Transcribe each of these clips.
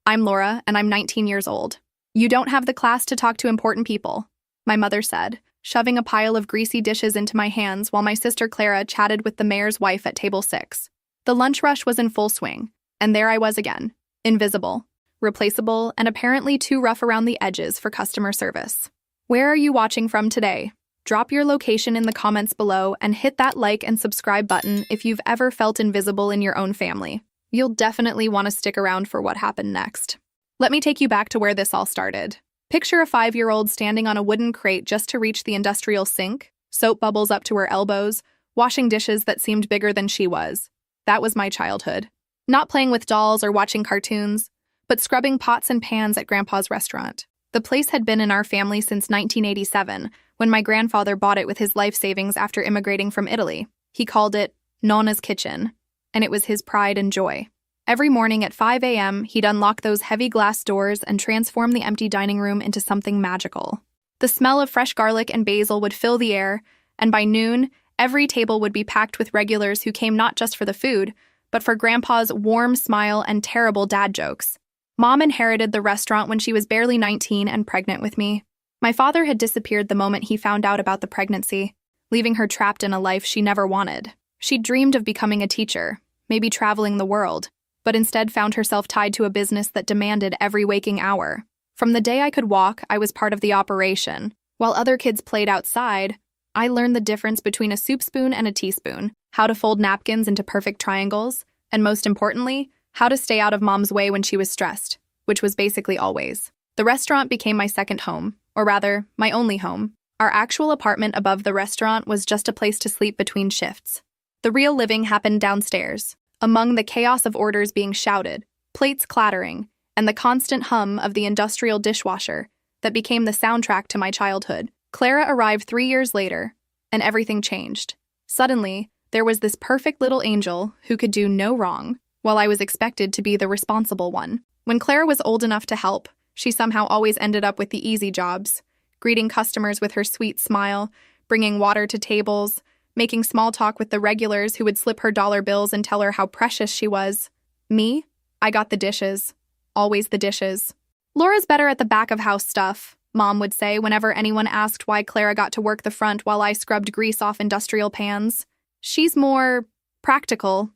I'm Laura, and I'm 19 years old. You don't have the class to talk to important people, my mother said, shoving a pile of greasy dishes into my hands while my sister Clara chatted with the mayor's wife at table 6. The lunch rush was in full swing, and there I was again, invisible, replaceable, and apparently too rough around the edges for customer service. Where are you watching from today? Drop your location in the comments below and hit that like and subscribe button if you've ever felt invisible in your own family. You'll definitely want to stick around for what happened next. Let me take you back to where this all started. Picture a 5-year-old standing on a wooden crate just to reach the industrial sink, soap bubbles up to her elbows, washing dishes that seemed bigger than she was. That was my childhood. Not playing with dolls or watching cartoons, but scrubbing pots and pans at Grandpa's restaurant. The place had been in our family since 1987, when my grandfather bought it with his life savings after immigrating from Italy. He called it Nonna's Kitchen, and it was his pride and joy. Every morning at 5 a.m., he'd unlock those heavy glass doors and transform the empty dining room into something magical. The smell of fresh garlic and basil would fill the air, and by noon, every table would be packed with regulars who came not just for the food, but for Grandpa's warm smile and terrible dad jokes. Mom inherited the restaurant when she was barely 19 and pregnant with me. My father had disappeared the moment he found out about the pregnancy, leaving her trapped in a life she never wanted. She'd dreamed of becoming a teacher, maybe traveling the world, but instead found herself tied to a business that demanded every waking hour. From the day I could walk, I was part of the operation. While other kids played outside, I learned the difference between a soup spoon and a teaspoon, how to fold napkins into perfect triangles, and most importantly, how to stay out of Mom's way when she was stressed, which was basically always. The restaurant became my second home, or rather, my only home. Our actual apartment above the restaurant was just a place to sleep between shifts. The real living happened downstairs, among the chaos of orders being shouted, plates clattering, and the constant hum of the industrial dishwasher that became the soundtrack to my childhood. Clara arrived 3 years later, and everything changed. Suddenly, there was this perfect little angel who could do no wrong, while I was expected to be the responsible one. When Clara was old enough to help, she somehow always ended up with the easy jobs, greeting customers with her sweet smile, bringing water to tables, making small talk with the regulars who would slip her dollar bills and tell her how precious she was. Me? I got the dishes. Always the dishes. Laura's better at the back-of-house stuff, Mom would say whenever anyone asked why Clara got to work the front while I scrubbed grease off industrial pans. She's more practical.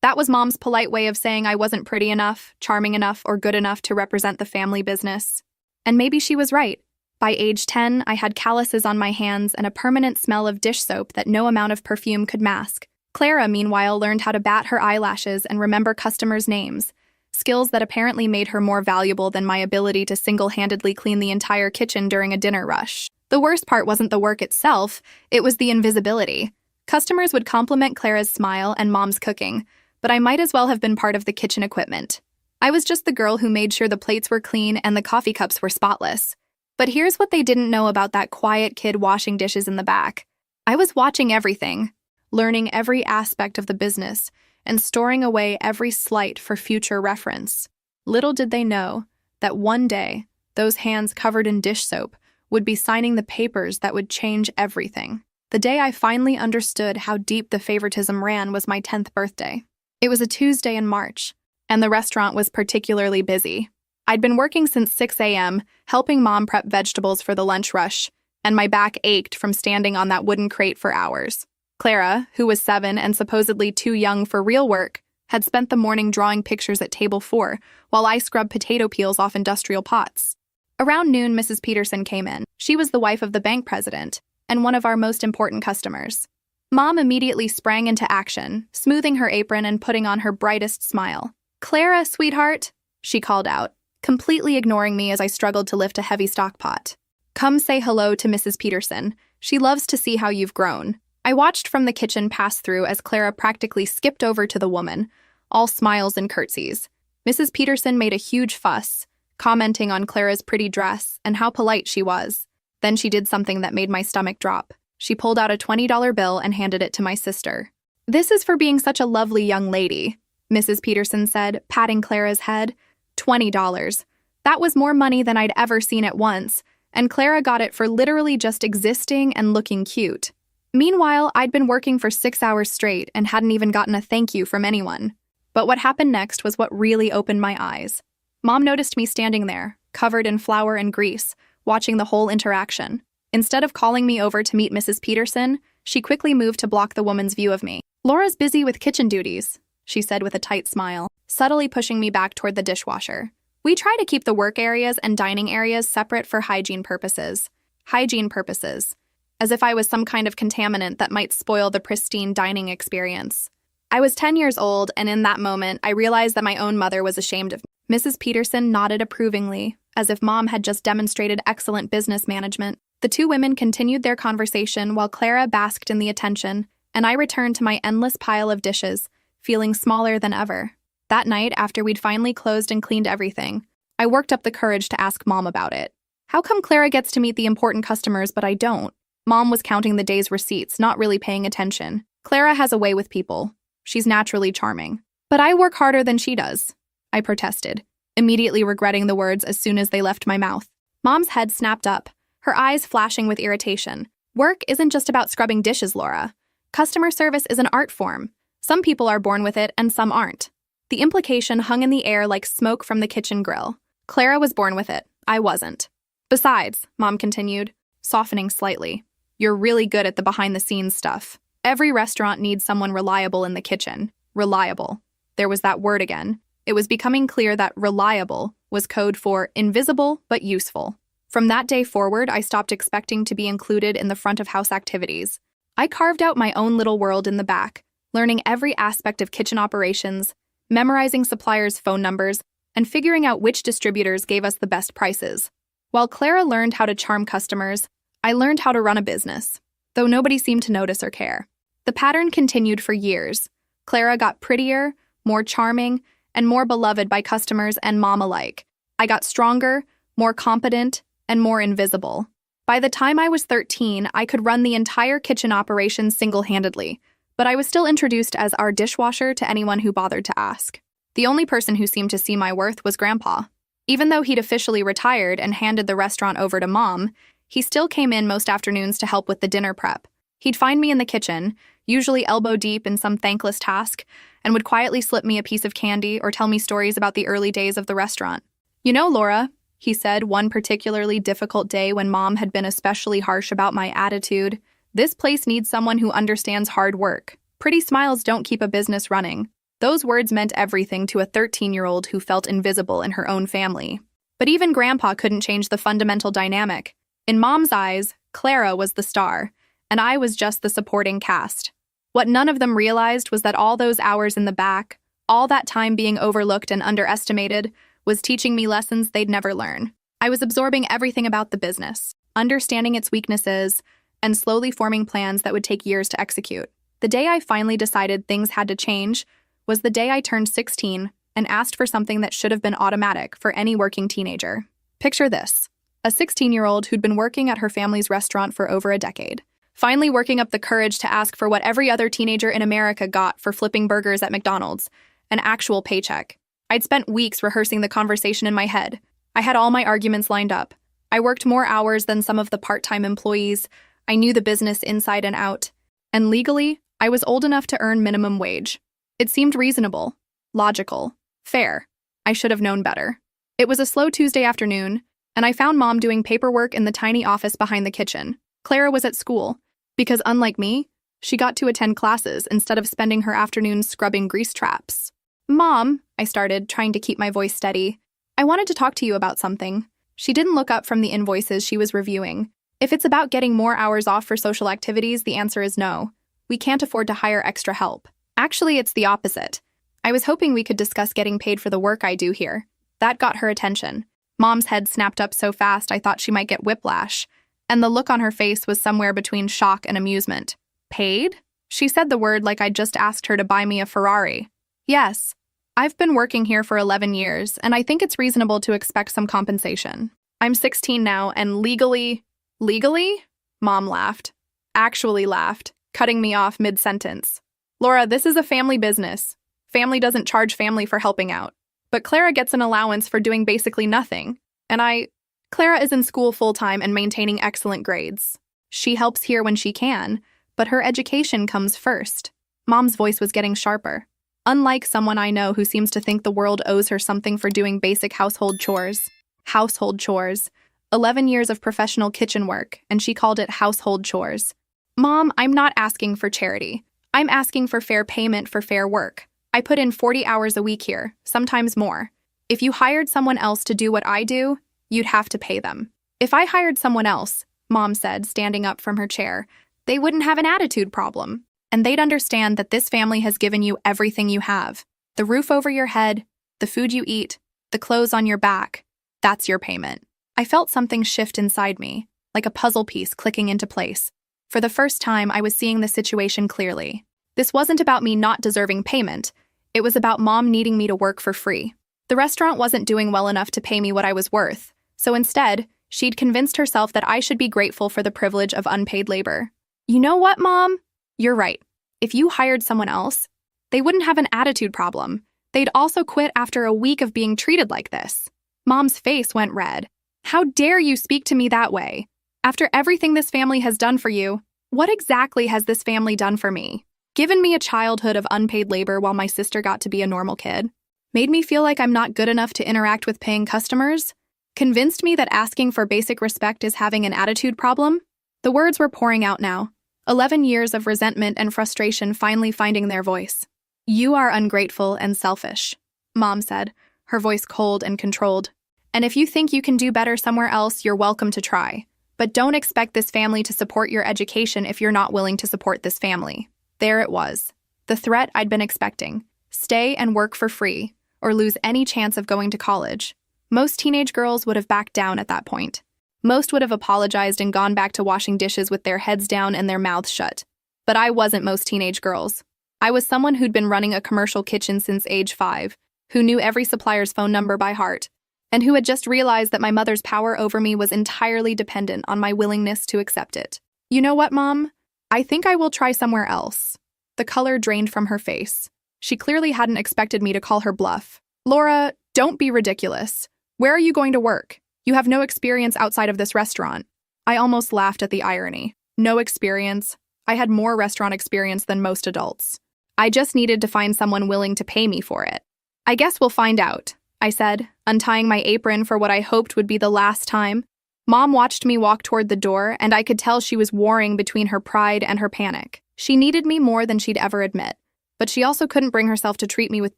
That was Mom's polite way of saying I wasn't pretty enough, charming enough, or good enough to represent the family business. And maybe she was right. By age 10, I had calluses on my hands and a permanent smell of dish soap that no amount of perfume could mask. Clara, meanwhile, learned how to bat her eyelashes and remember customers' names, skills that apparently made her more valuable than my ability to single-handedly clean the entire kitchen during a dinner rush. The worst part wasn't the work itself, it was the invisibility. Customers would compliment Clara's smile and Mom's cooking, but I might as well have been part of the kitchen equipment. I was just the girl who made sure the plates were clean and the coffee cups were spotless. But here's what they didn't know about that quiet kid washing dishes in the back. I was watching everything, learning every aspect of the business, and storing away every slight for future reference. Little did they know that one day, those hands covered in dish soap would be signing the papers that would change everything. The day I finally understood how deep the favoritism ran was my 10th birthday. It was a Tuesday in March, and the restaurant was particularly busy. I'd been working since 6 a.m., helping Mom prep vegetables for the lunch rush, and my back ached from standing on that wooden crate for hours. Clara, who was 7 and supposedly too young for real work, had spent the morning drawing pictures at table 4 while I scrubbed potato peels off industrial pots. Around noon, Mrs. Peterson came in. She was the wife of the bank president and one of our most important customers. Mom immediately sprang into action, smoothing her apron and putting on her brightest smile. "Clara, sweetheart," she called out, completely ignoring me as I struggled to lift a heavy stock pot. "Come say hello to Mrs. Peterson. She loves to see how you've grown." I watched from the kitchen pass through as Clara practically skipped over to the woman, all smiles and curtsies. Mrs. Peterson made a huge fuss, commenting on Clara's pretty dress and how polite she was. Then she did something that made my stomach drop. She pulled out a $20 bill and handed it to my sister. "This is for being such a lovely young lady," Mrs. Peterson said, patting Clara's head. $20. That was more money than I'd ever seen at once, and Clara got it for literally just existing and looking cute. Meanwhile, I'd been working for 6 hours straight and hadn't even gotten a thank you from anyone. But what happened next was what really opened my eyes. Mom noticed me standing there, covered in flour and grease, watching the whole interaction. Instead of calling me over to meet Mrs. Peterson, she quickly moved to block the woman's view of me. "Laura's busy with kitchen duties," she said with a tight smile, subtly pushing me back toward the dishwasher. "We try to keep the work areas and dining areas separate for hygiene purposes. Hygiene purposes. As if I was some kind of contaminant that might spoil the pristine dining experience. I was 10 years old, and in that moment, I realized that my own mother was ashamed of me. Mrs. Peterson nodded approvingly, as if Mom had just demonstrated excellent business management. The two women continued their conversation while Clara basked in the attention, and I returned to my endless pile of dishes, feeling smaller than ever. That night, after we'd finally closed and cleaned everything, I worked up the courage to ask Mom about it. How come Clara gets to meet the important customers but I don't? Mom was counting the day's receipts, not really paying attention. Clara has a way with people. She's naturally charming. But I work harder than she does, I protested, immediately regretting the words as soon as they left my mouth. Mom's head snapped up, her eyes flashing with irritation. Work isn't just about scrubbing dishes, Laura. Customer service is an art form. Some people are born with it and some aren't. The implication hung in the air like smoke from the kitchen grill. Clara was born with it. I wasn't. Besides, Mom continued, softening slightly, you're really good at the behind-the-scenes stuff. Every restaurant needs someone reliable in the kitchen. Reliable. There was that word again. It was becoming clear that reliable was code for invisible but useful. From that day forward, I stopped expecting to be included in the front-of-house activities. I carved out my own little world in the back, learning every aspect of kitchen operations, memorizing suppliers' phone numbers, and figuring out which distributors gave us the best prices. While Clara learned how to charm customers, I learned how to run a business, though nobody seemed to notice or care. The pattern continued for years. Clara got prettier, more charming, and more beloved by customers and Mom alike. I got stronger, more competent, and more invisible. By the time I was 13, I could run the entire kitchen operation single-handedly, but I was still introduced as our dishwasher to anyone who bothered to ask. The only person who seemed to see my worth was Grandpa. Even though he'd officially retired and handed the restaurant over to Mom, he still came in most afternoons to help with the dinner prep. He'd find me in the kitchen, usually elbow-deep in some thankless task, and would quietly slip me a piece of candy or tell me stories about the early days of the restaurant. "You know, Laura," he said one particularly difficult day when Mom had been especially harsh about my attitude, "this place needs someone who understands hard work. Pretty smiles don't keep a business running." Those words meant everything to a 13-year-old who felt invisible in her own family. But even Grandpa couldn't change the fundamental dynamic. In Mom's eyes, Clara was the star, and I was just the supporting cast. What none of them realized was that all those hours in the back, all that time being overlooked and underestimated, was teaching me lessons they'd never learn. I was absorbing everything about the business, understanding its weaknesses, and slowly forming plans that would take years to execute. The day I finally decided things had to change was the day I turned 16 and asked for something that should have been automatic for any working teenager. Picture this: a 16-year-old who'd been working at her family's restaurant for over a decade, finally working up the courage to ask for what every other teenager in America got for flipping burgers at McDonald's, an actual paycheck. I'd spent weeks rehearsing the conversation in my head. I had all my arguments lined up. I worked more hours than some of the part-time employees. I knew the business inside and out. And legally, I was old enough to earn minimum wage. It seemed reasonable, logical, fair. I should have known better. It was a slow Tuesday afternoon, and I found Mom doing paperwork in the tiny office behind the kitchen. Clara was at school, because unlike me, she got to attend classes instead of spending her afternoons scrubbing grease traps. "Mom," I started, trying to keep my voice steady, "I wanted to talk to you about something." She didn't look up from the invoices she was reviewing. If it's about getting more hours off for social activities, the answer is no. We can't afford to hire extra help. Actually, it's the opposite. I was hoping we could discuss getting paid for the work I do here. That got her attention. Mom's head snapped up so fast I thought she might get whiplash, and the look on her face was somewhere between shock and amusement. "Paid?" She said the word like I'd just asked her to buy me a Ferrari. "Yes. I've been working here for 11 years, and I think it's reasonable to expect some compensation. I'm 16 now, and legally..." "Legally?" Mom laughed. Actually laughed, cutting me off mid-sentence. "Laura, this is a family business. Family doesn't charge family for helping out. But Clara gets an allowance for doing basically nothing. And Clara is in school full-time and maintaining excellent grades. She helps here when she can, but her education comes first." Mom's voice was getting sharper. Unlike someone I know who seems to think the world owes her something for doing basic household chores. Household chores. 11 years of professional kitchen work, and she called it household chores. Mom, I'm not asking for charity. I'm asking for fair payment for fair work. I put in 40 hours a week here, sometimes more. If you hired someone else to do what I do, you'd have to pay them. If I hired someone else, Mom said, standing up from her chair, they wouldn't have an attitude problem. And they'd understand that this family has given you everything you have. The roof over your head, the food you eat, the clothes on your back. That's your payment. I felt something shift inside me, like a puzzle piece clicking into place. For the first time, I was seeing the situation clearly. This wasn't about me not deserving payment. It was about Mom needing me to work for free. The restaurant wasn't doing well enough to pay me what I was worth, so instead, she'd convinced herself that I should be grateful for the privilege of unpaid labor. You know what, Mom? You're right. If you hired someone else, they wouldn't have an attitude problem. They'd also quit after a week of being treated like this. Mom's face went red. How dare you speak to me that way? After everything this family has done for you, what exactly has this family done for me? Given me a childhood of unpaid labor while my sister got to be a normal kid? Made me feel like I'm not good enough to interact with paying customers? Convinced me that asking for basic respect is having an attitude problem? The words were pouring out now. 11 years of resentment and frustration finally finding their voice. You are ungrateful and selfish, Mom said, her voice cold and controlled. And if you think you can do better somewhere else, you're welcome to try. But don't expect this family to support your education if you're not willing to support this family. There it was. The threat I'd been expecting. Stay and work for free, or lose any chance of going to college. Most teenage girls would have backed down at that point. Most would have apologized and gone back to washing dishes with their heads down and their mouths shut. But I wasn't most teenage girls. I was someone who'd been running a commercial kitchen since age 5, who knew every supplier's phone number by heart, and who had just realized that my mother's power over me was entirely dependent on my willingness to accept it. You know what, Mom? I think I will try somewhere else. The color drained from her face. She clearly hadn't expected me to call her bluff. Laura, don't be ridiculous. Where are you going to work? You have no experience outside of this restaurant. I almost laughed at the irony. No experience. I had more restaurant experience than most adults. I just needed to find someone willing to pay me for it. I guess we'll find out, I said, untying my apron for what I hoped would be the last time. Mom watched me walk toward the door, and I could tell she was warring between her pride and her panic. She needed me more than she'd ever admit, but she also couldn't bring herself to treat me with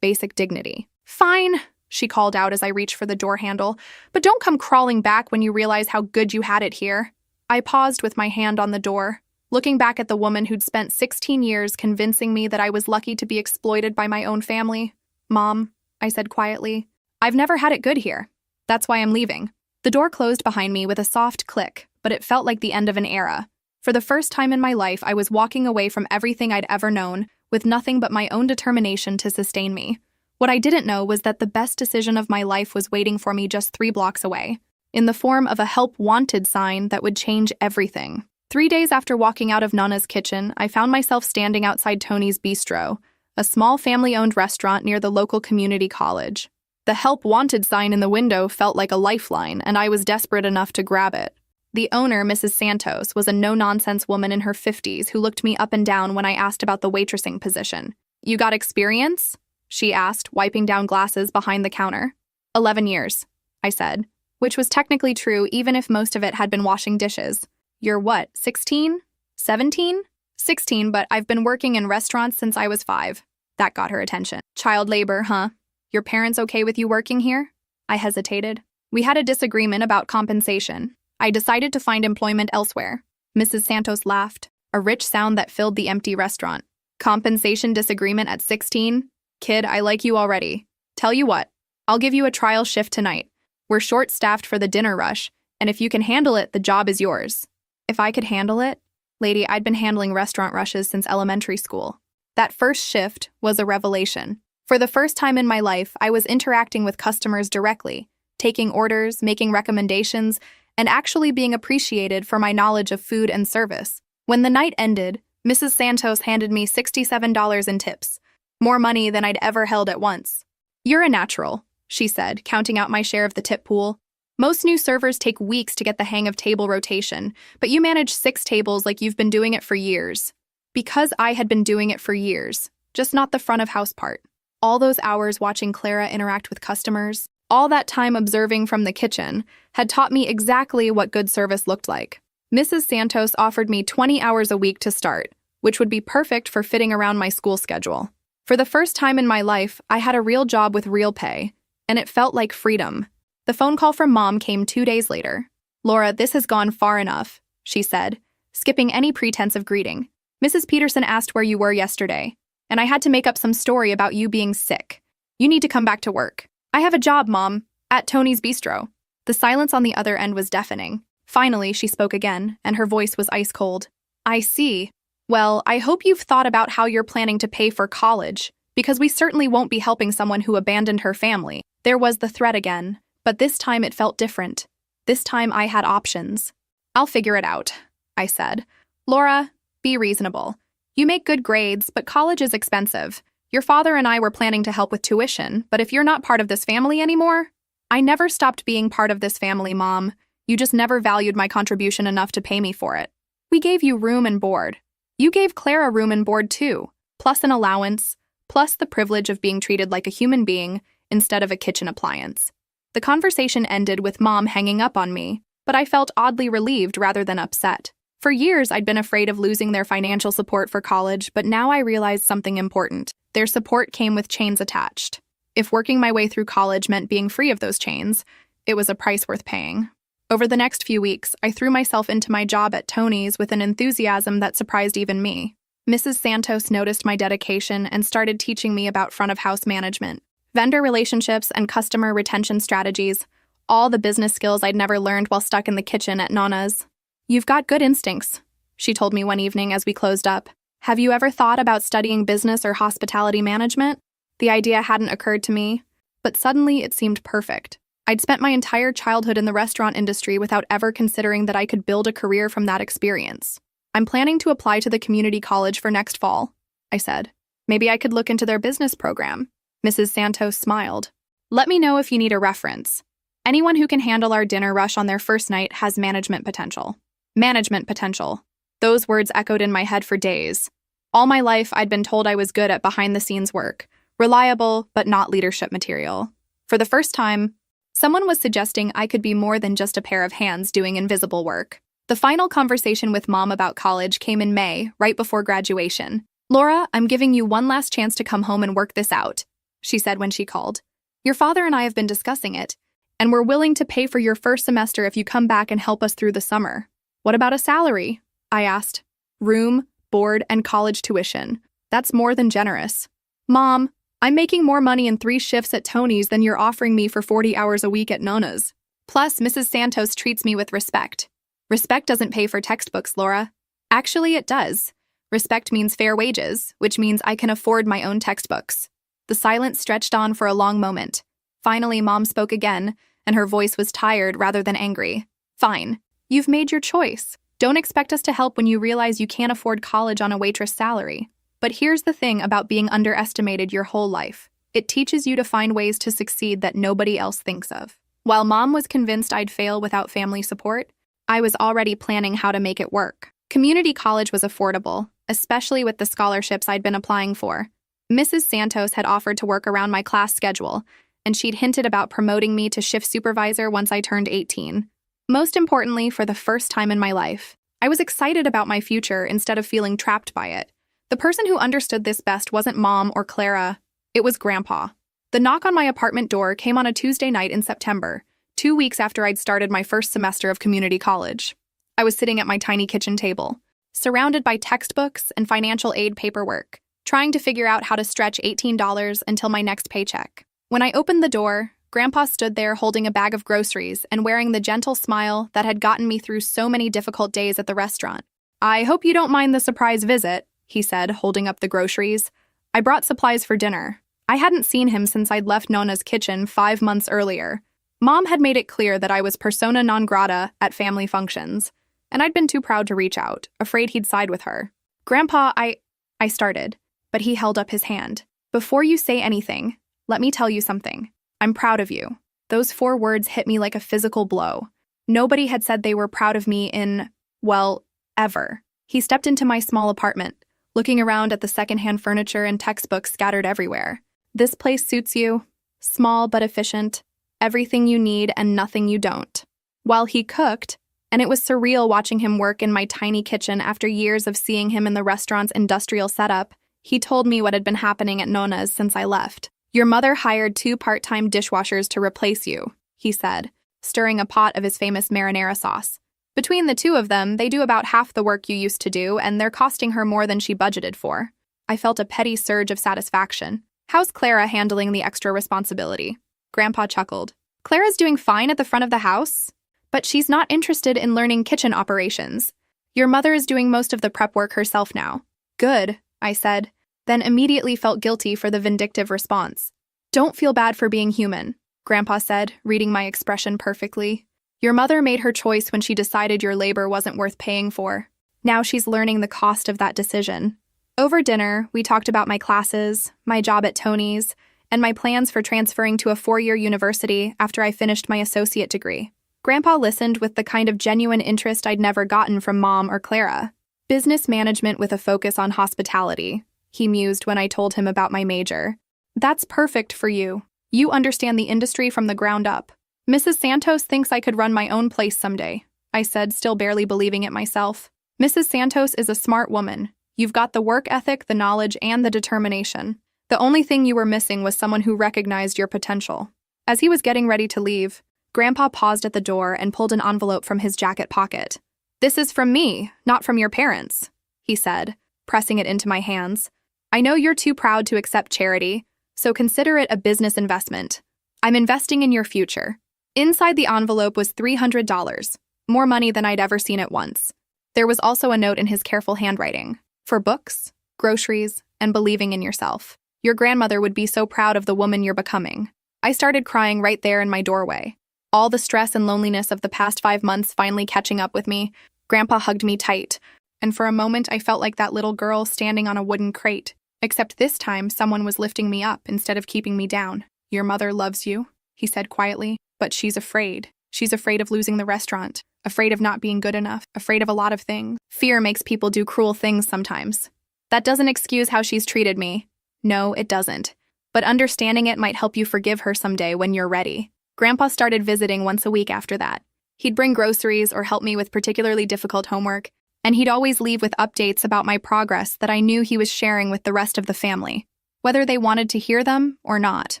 basic dignity. Fine, she called out as I reached for the door handle, but don't come crawling back when you realize how good you had it here. I paused with my hand on the door, looking back at the woman who'd spent 16 years convincing me that I was lucky to be exploited by my own family. Mom, I said quietly, I've never had it good here. That's why I'm leaving. The door closed behind me with a soft click, but it felt like the end of an era. For the first time in my life, I was walking away from everything I'd ever known, with nothing but my own determination to sustain me. What I didn't know was that the best decision of my life was waiting for me just 3 blocks away, in the form of a help wanted sign that would change everything. 3 days after walking out of Nana's kitchen, I found myself standing outside Tony's Bistro, a small family-owned restaurant near the local community college. The help wanted sign in the window felt like a lifeline, and I was desperate enough to grab it. The owner, Mrs. Santos, was a no-nonsense woman in her 50s who looked me up and down when I asked about the waitressing position. You got experience? She asked, wiping down glasses behind the counter. 11 years, I said, which was technically true even if most of it had been washing dishes. You're what, 16? 17? 16, but I've been working in restaurants since I was 5. That got her attention. Child labor, huh? Your parents okay with you working here? I hesitated. We had a disagreement about compensation. I decided to find employment elsewhere. Mrs. Santos laughed, a rich sound that filled the empty restaurant. Compensation disagreement at 16? Kid, I like you already. Tell you what, I'll give you a trial shift tonight. We're short-staffed for the dinner rush, and if you can handle it, the job is yours. If I could handle it? Lady, I'd been handling restaurant rushes since elementary school. That first shift was a revelation. For the first time in my life, I was interacting with customers directly, taking orders, making recommendations, and actually being appreciated for my knowledge of food and service. When the night ended, Mrs. Santos handed me $67 in tips, more money than I'd ever held at once. You're a natural, she said, counting out my share of the tip pool. Most new servers take weeks to get the hang of table rotation, but you manage 6 tables like you've been doing it for years. Because I had been doing it for years, just not the front of house part. All those hours watching Clara interact with customers, all that time observing from the kitchen, had taught me exactly what good service looked like. Mrs. Santos offered me 20 hours a week to start, which would be perfect for fitting around my school schedule. For the first time in my life, I had a real job with real pay, and it felt like freedom. The phone call from Mom came 2 days later. "Laura, this has gone far enough," she said, skipping any pretense of greeting. "Mrs. Peterson asked where you were yesterday, and I had to make up some story about you being sick. You need to come back to work." "I have a job, Mom, at Tony's Bistro." The silence on the other end was deafening. Finally, she spoke again, and her voice was ice cold. "I see. Well, I hope you've thought about how you're planning to pay for college, because we certainly won't be helping someone who abandoned her family." There was the threat again, but this time it felt different. This time I had options. "I'll figure it out," I said. "Laura, be reasonable. You make good grades, but college is expensive. Your father and I were planning to help with tuition, but if you're not part of this family anymore—" "I never stopped being part of this family, Mom. You just never valued my contribution enough to pay me for it. We gave you room and board. You gave Clara room and board too, plus an allowance, plus the privilege of being treated like a human being instead of a kitchen appliance." The conversation ended with Mom hanging up on me, but I felt oddly relieved rather than upset. For years, I'd been afraid of losing their financial support for college, but now I realized something important. Their support came with chains attached. If working my way through college meant being free of those chains, it was a price worth paying. Over the next few weeks, I threw myself into my job at Tony's with an enthusiasm that surprised even me. Mrs. Santos noticed my dedication and started teaching me about front-of-house management, vendor relationships, and customer retention strategies, all the business skills I'd never learned while stuck in the kitchen at Nonna's. "You've got good instincts," she told me one evening as we closed up. "Have you ever thought about studying business or hospitality management?" The idea hadn't occurred to me, but suddenly it seemed perfect. I'd spent my entire childhood in the restaurant industry without ever considering that I could build a career from that experience. "I'm planning to apply to the community college for next fall," I said. "Maybe I could look into their business program." Mrs. Santos smiled. "Let me know if you need a reference. Anyone who can handle our dinner rush on their first night has management potential." Management potential. Those words echoed in my head for days. All my life, I'd been told I was good at behind-the-scenes work, reliable but not leadership material. For the first time, someone was suggesting I could be more than just a pair of hands doing invisible work. The final conversation with Mom about college came in May, right before graduation. "Laura, I'm giving you one last chance to come home and work this out," she said when she called. "Your father and I have been discussing it, and we're willing to pay for your first semester if you come back and help us through the summer." "What about a salary?" I asked. "Room, board, and college tuition. That's more than generous." "Mom, I'm making more money in 3 shifts at Tony's than you're offering me for 40 hours a week at Nonna's. Plus, Mrs. Santos treats me with respect." "Respect doesn't pay for textbooks, Laura." "Actually, it does. Respect means fair wages, which means I can afford my own textbooks." The silence stretched on for a long moment. Finally, Mom spoke again, and her voice was tired rather than angry. "Fine. You've made your choice. Don't expect us to help when you realize you can't afford college on a waitress salary. But here's the thing about being underestimated your whole life. It teaches you to find ways to succeed that nobody else thinks of." While Mom was convinced I'd fail without family support, I was already planning how to make it work. Community college was affordable, especially with the scholarships I'd been applying for. Mrs. Santos had offered to work around my class schedule, and she'd hinted about promoting me to shift supervisor once I turned 18. Most importantly, for the first time in my life, I was excited about my future instead of feeling trapped by it. The person who understood this best wasn't Mom or Clara, it was Grandpa. The knock on my apartment door came on a Tuesday night in September, 2 weeks after I'd started my first semester of community college. I was sitting at my tiny kitchen table, surrounded by textbooks and financial aid paperwork, trying to figure out how to stretch $18 until my next paycheck. When I opened the door, Grandpa stood there holding a bag of groceries and wearing the gentle smile that had gotten me through so many difficult days at the restaurant. "I hope you don't mind the surprise visit," he said, holding up the groceries. "I brought supplies for dinner." I hadn't seen him since I'd left Nonna's kitchen 5 months earlier. Mom had made it clear that I was persona non grata at family functions, and I'd been too proud to reach out, afraid he'd side with her. "Grandpa, I started, but he held up his hand. "Before you say anything, let me tell you something. I'm proud of you." Those 4 words hit me like a physical blow. Nobody had said they were proud of me in, well, ever. He stepped into my small apartment, looking around at the secondhand furniture and textbooks scattered everywhere. This place suits you. Small but efficient. Everything you need and nothing you don't. While he cooked, and it was surreal watching him work in my tiny kitchen after years of seeing him in the restaurant's industrial setup, he told me what had been happening at Nona's since I left. Your mother hired 2 part-time dishwashers to replace you, he said, stirring a pot of his famous marinara sauce. Between the 2 of them, they do about half the work you used to do, and they're costing her more than she budgeted for. I felt a petty surge of satisfaction. How's Clara handling the extra responsibility? Grandpa chuckled. Clara's doing fine at the front of the house, but she's not interested in learning kitchen operations. Your mother is doing most of the prep work herself now. Good, I said, then immediately felt guilty for the vindictive response. Don't feel bad for being human, Grandpa said, reading my expression perfectly. Your mother made her choice when she decided your labor wasn't worth paying for. Now she's learning the cost of that decision. Over dinner, we talked about my classes, my job at Tony's, and my plans for transferring to a 4-year university after I finished my associate degree. Grandpa listened with the kind of genuine interest I'd never gotten from Mom or Clara. Business management with a focus on hospitality, he mused when I told him about my major. That's perfect for you. You understand the industry from the ground up. Mrs. Santos thinks I could run my own place someday, I said, still barely believing it myself. Mrs. Santos is a smart woman. You've got the work ethic, the knowledge, and the determination. The only thing you were missing was someone who recognized your potential. As he was getting ready to leave, Grandpa paused at the door and pulled an envelope from his jacket pocket. This is from me, not from your parents, he said, pressing it into my hands. I know you're too proud to accept charity, so consider it a business investment. I'm investing in your future. Inside the envelope was $300, more money than I'd ever seen at once. There was also a note in his careful handwriting. For books, groceries, and believing in yourself. Your grandmother would be so proud of the woman you're becoming. I started crying right there in my doorway. All the stress and loneliness of the past 5 months finally catching up with me. Grandpa hugged me tight, and for a moment I felt like that little girl standing on a wooden crate, except this time someone was lifting me up instead of keeping me down. Your mother loves you, he said quietly, but she's afraid. She's afraid of losing the restaurant, afraid of not being good enough, afraid of a lot of things. Fear makes people do cruel things sometimes. That doesn't excuse how she's treated me. No, it doesn't. But understanding it might help you forgive her someday when you're ready. Grandpa started visiting once a week after that. He'd bring groceries or help me with particularly difficult homework, and he'd always leave with updates about my progress that I knew he was sharing with the rest of the family, whether they wanted to hear them or not.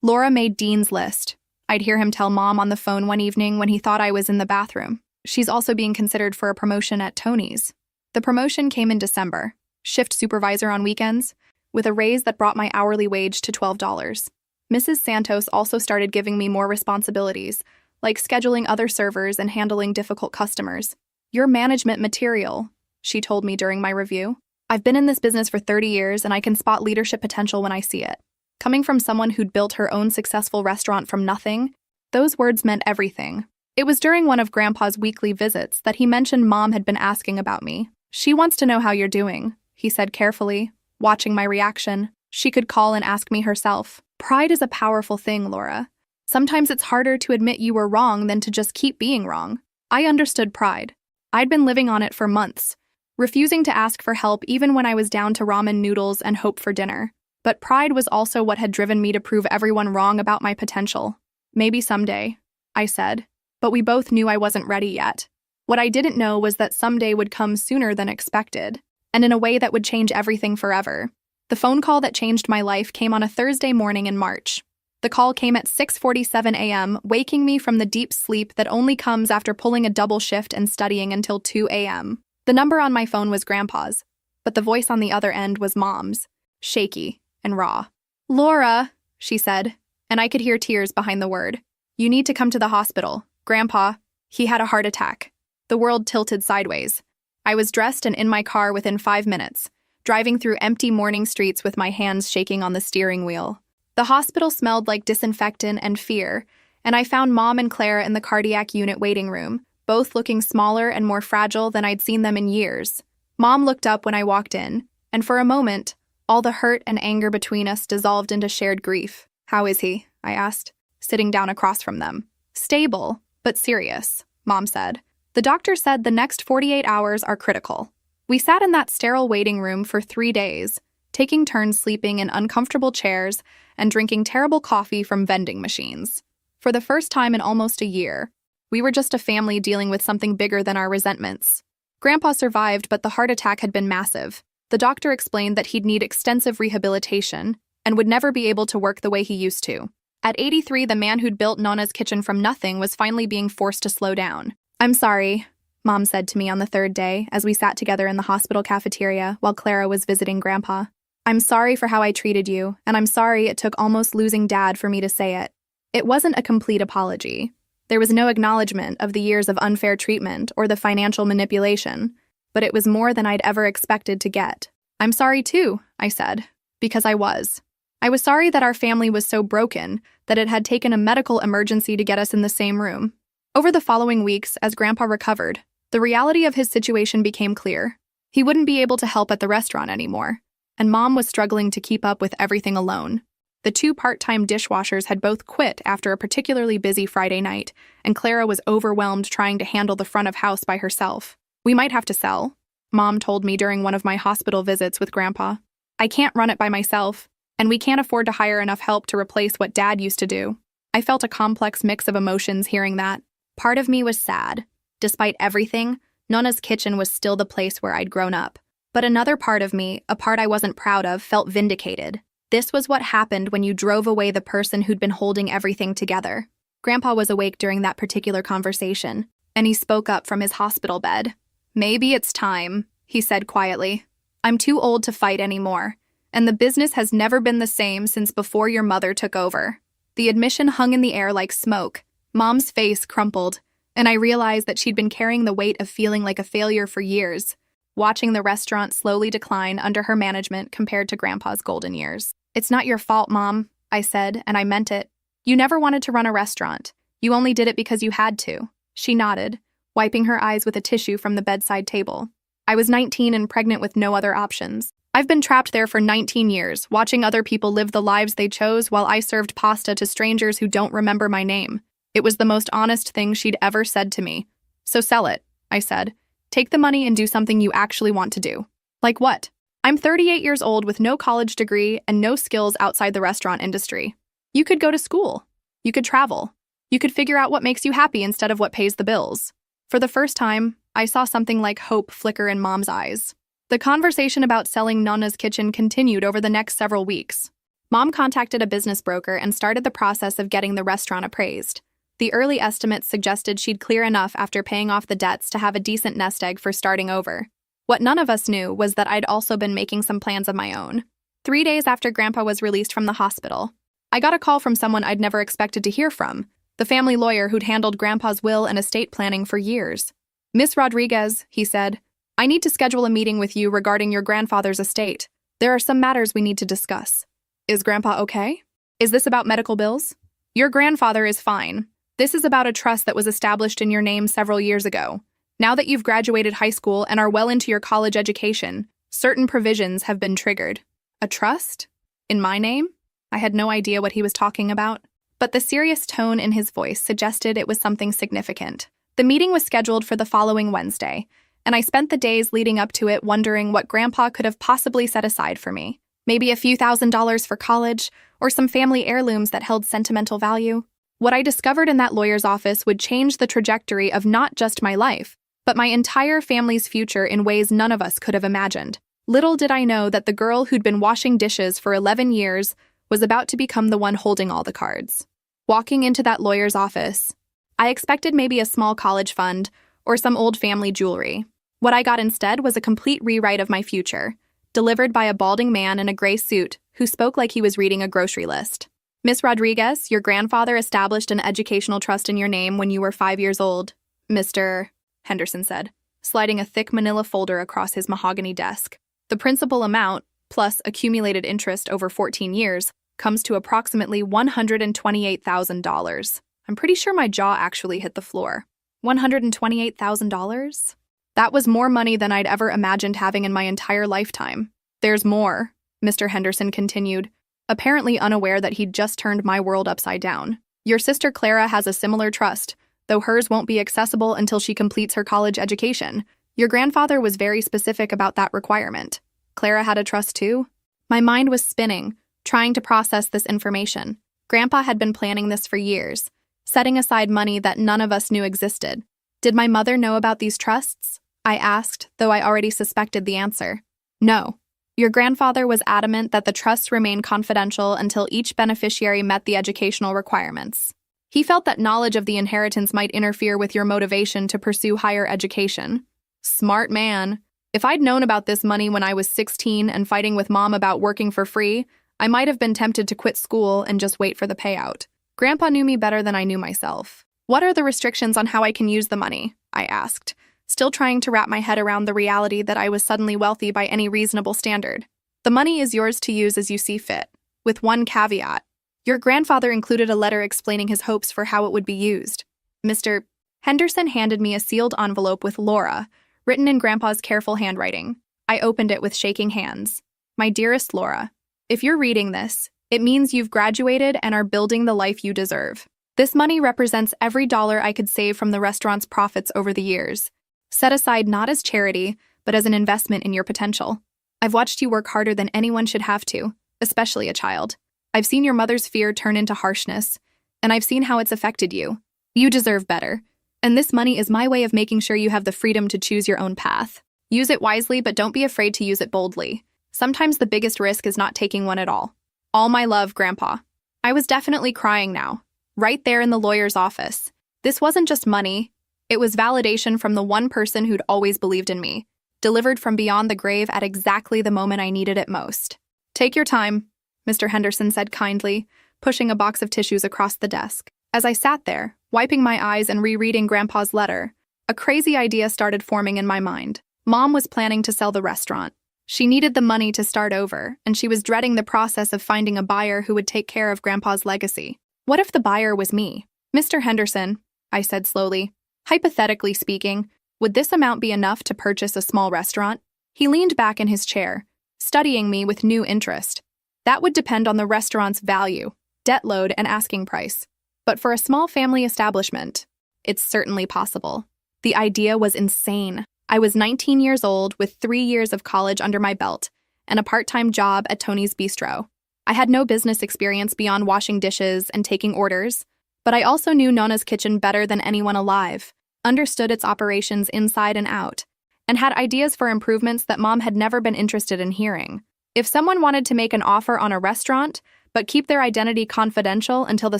Laura made Dean's list. I'd hear him tell Mom on the phone one evening when he thought I was in the bathroom. She's also being considered for a promotion at Tony's. The promotion came in December, shift supervisor on weekends, with a raise that brought my hourly wage to $12. Mrs. Santos also started giving me more responsibilities, like scheduling other servers and handling difficult customers. You're management material, she told me during my review. I've been in this business for 30 years and I can spot leadership potential when I see it. Coming from someone who'd built her own successful restaurant from nothing, those words meant everything. It was during one of Grandpa's weekly visits that he mentioned Mom had been asking about me. She wants to know how you're doing, he said carefully, watching my reaction. She could call and ask me herself. Pride is a powerful thing, Laura. Sometimes it's harder to admit you were wrong than to just keep being wrong. I understood pride. I'd been living on it for months, refusing to ask for help even when I was down to ramen noodles and hope for dinner. But pride was also what had driven me to prove everyone wrong about my potential. Maybe someday, I said, but we both knew I wasn't ready yet. What I didn't know was that someday would come sooner than expected, and in a way that would change everything forever. The phone call that changed my life came on a Thursday morning in March. The call came at 6:47 a.m., waking me from the deep sleep that only comes after pulling a double shift and studying until 2 a.m. The number on my phone was Grandpa's, but the voice on the other end was Mom's, shaky and raw. Laura, she said, and I could hear tears behind the word. You need to come to the hospital. Grandpa, he had a heart attack. The world tilted sideways. I was dressed and in my car within 5 minutes, driving through empty morning streets with my hands shaking on the steering wheel. The hospital smelled like disinfectant and fear, and I found Mom and Clara in the cardiac unit waiting room, both looking smaller and more fragile than I'd seen them in years. Mom looked up when I walked in, and for a moment, all the hurt and anger between us dissolved into shared grief. How is he? I asked, sitting down across from them. Stable, but serious, Mom said. The doctor said the next 48 hours are critical. We sat in that sterile waiting room for 3 days, taking turns sleeping in uncomfortable chairs and drinking terrible coffee from vending machines. For the first time in almost a year, we were just a family dealing with something bigger than our resentments. Grandpa survived, but the heart attack had been massive. The doctor explained that he'd need extensive rehabilitation and would never be able to work the way he used to. At 83, the man who'd built Nonna's kitchen from nothing was finally being forced to slow down. "I'm sorry," Mom said to me on the third day as we sat together in the hospital cafeteria while Clara was visiting Grandpa. "I'm sorry for how I treated you, and I'm sorry it took almost losing Dad for me to say it." It wasn't a complete apology. There was no acknowledgement of the years of unfair treatment or the financial manipulation, but it was more than I'd ever expected to get. "I'm sorry too," I said, because I was. I was sorry that our family was so broken that it had taken a medical emergency to get us in the same room. Over the following weeks, as Grandpa recovered, the reality of his situation became clear. He wouldn't be able to help at the restaurant anymore, and Mom was struggling to keep up with everything alone. The two part-time dishwashers had both quit after a particularly busy Friday night, and Clara was overwhelmed trying to handle the front of house by herself. "We might have to sell," Mom told me during one of my hospital visits with Grandpa. "I can't run it by myself, and we can't afford to hire enough help to replace what Dad used to do." I felt a complex mix of emotions hearing that. Part of me was sad. Despite everything, Nonna's kitchen was still the place where I'd grown up. But another part of me, a part I wasn't proud of, felt vindicated. This was what happened when you drove away the person who'd been holding everything together. Grandpa was awake during that particular conversation, and he spoke up from his hospital bed. "Maybe it's time," he said quietly. "I'm too old to fight anymore, and the business has never been the same since before your mother took over." The admission hung in the air like smoke. Mom's face crumpled, and I realized that she'd been carrying the weight of feeling like a failure for years, watching the restaurant slowly decline under her management compared to Grandpa's golden years. "It's not your fault, Mom," I said, and I meant it. "You never wanted to run a restaurant. You only did it because you had to." She nodded, wiping her eyes with a tissue from the bedside table. "I was 19 and pregnant with no other options. I've been trapped there for 19 years, watching other people live the lives they chose while I served pasta to strangers who don't remember my name." It was the most honest thing she'd ever said to me. "So sell it," I said. "Take the money and do something you actually want to do." "Like what?" "I'm 38 years old with no college degree and no skills outside the restaurant industry. You could go to school. You could travel. You could figure out what makes you happy instead of what pays the bills." For the first time, I saw something like hope flicker in Mom's eyes. The conversation about selling Nonna's kitchen continued over the next several weeks. Mom contacted a business broker and started the process of getting the restaurant appraised. The early estimates suggested she'd clear enough after paying off the debts to have a decent nest egg for starting over. What none of us knew was that I'd also been making some plans of my own. 3 days after Grandpa was released from the hospital, I got a call from someone I'd never expected to hear from, the family lawyer who'd handled Grandpa's will and estate planning for years. "Miss Rodriguez," he said, "I need to schedule a meeting with you regarding your grandfather's estate. There are some matters we need to discuss." "Is Grandpa okay? Is this about medical bills?" "Your grandfather is fine. This is about a trust that was established in your name several years ago. Now that you've graduated high school and are well into your college education, certain provisions have been triggered." "A trust? In my name?" I had no idea what he was talking about, but the serious tone in his voice suggested it was something significant. The meeting was scheduled for the following Wednesday, and I spent the days leading up to it wondering what Grandpa could have possibly set aside for me. Maybe a few $1,000s for college, or some family heirlooms that held sentimental value. What I discovered in that lawyer's office would change the trajectory of not just my life, but my entire family's future in ways none of us could have imagined. Little did I know that the girl who'd been washing dishes for 11 years was about to become the one holding all the cards. Walking into that lawyer's office, I expected maybe a small college fund or some old family jewelry. What I got instead was a complete rewrite of my future, delivered by a balding man in a gray suit who spoke like he was reading a grocery list. "Miss Rodriguez, your grandfather established an educational trust in your name when you were 5 years old," Mr. Henderson said, sliding a thick manila folder across his mahogany desk. "The principal amount, plus accumulated interest over 14 years, comes to approximately $128,000. I'm pretty sure my jaw actually hit the floor. $128,000? That was more money than I'd ever imagined having in my entire lifetime. "There's more," Mr. Henderson continued, apparently unaware that he'd just turned my world upside down. "Your sister Clara has a similar trust, though hers won't be accessible until she completes her college education. Your grandfather was very specific about that requirement." "Clara had a trust too?" My mind was spinning, trying to process this information. Grandpa had been planning this for years, setting aside money that none of us knew existed. Did my mother know about these trusts? I asked, though I already suspected the answer. No. Your grandfather was adamant that the trusts remain confidential until each beneficiary met the educational requirements. He felt that knowledge of the inheritance might interfere with your motivation to pursue higher education. Smart man. If I'd known about this money when I was 16 and fighting with Mom about working for free, I might have been tempted to quit school and just wait for the payout. Grandpa knew me better than I knew myself. What are the restrictions on how I can use the money? I asked, still trying to wrap my head around the reality that I was suddenly wealthy by any reasonable standard. The money is yours to use as you see fit, with one caveat. Your grandfather included a letter explaining his hopes for how it would be used. Mr. Henderson handed me a sealed envelope with Laura, written in Grandpa's careful handwriting. I opened it with shaking hands. My dearest Laura, if you're reading this, it means you've graduated and are building the life you deserve. This money represents every dollar I could save from the restaurant's profits over the years, set aside not as charity, but as an investment in your potential. I've watched you work harder than anyone should have to, especially a child. I've seen your mother's fear turn into harshness, and I've seen how it's affected you. You deserve better, and this money is my way of making sure you have the freedom to choose your own path. Use it wisely, but don't be afraid to use it boldly. Sometimes the biggest risk is not taking one at all. All my love, Grandpa. I was definitely crying now, right there in the lawyer's office. This wasn't just money. It was validation from the one person who'd always believed in me, delivered from beyond the grave at exactly the moment I needed it most. Take your time, Mr. Henderson said kindly, pushing a box of tissues across the desk. As I sat there, wiping my eyes and rereading Grandpa's letter, a crazy idea started forming in my mind. Mom was planning to sell the restaurant. She needed the money to start over, and she was dreading the process of finding a buyer who would take care of Grandpa's legacy. What if the buyer was me? Mr. Henderson, I said slowly, hypothetically speaking, would this amount be enough to purchase a small restaurant? He leaned back in his chair, studying me with new interest. That would depend on the restaurant's value, debt load, and asking price. But for a small family establishment, it's certainly possible. The idea was insane. I was 19 years old with 3 years of college under my belt and a part-time job at Tony's Bistro. I had no business experience beyond washing dishes and taking orders, but I also knew Nona's kitchen better than anyone alive, understood its operations inside and out, and had ideas for improvements that Mom had never been interested in hearing. If someone wanted to make an offer on a restaurant, but keep their identity confidential until the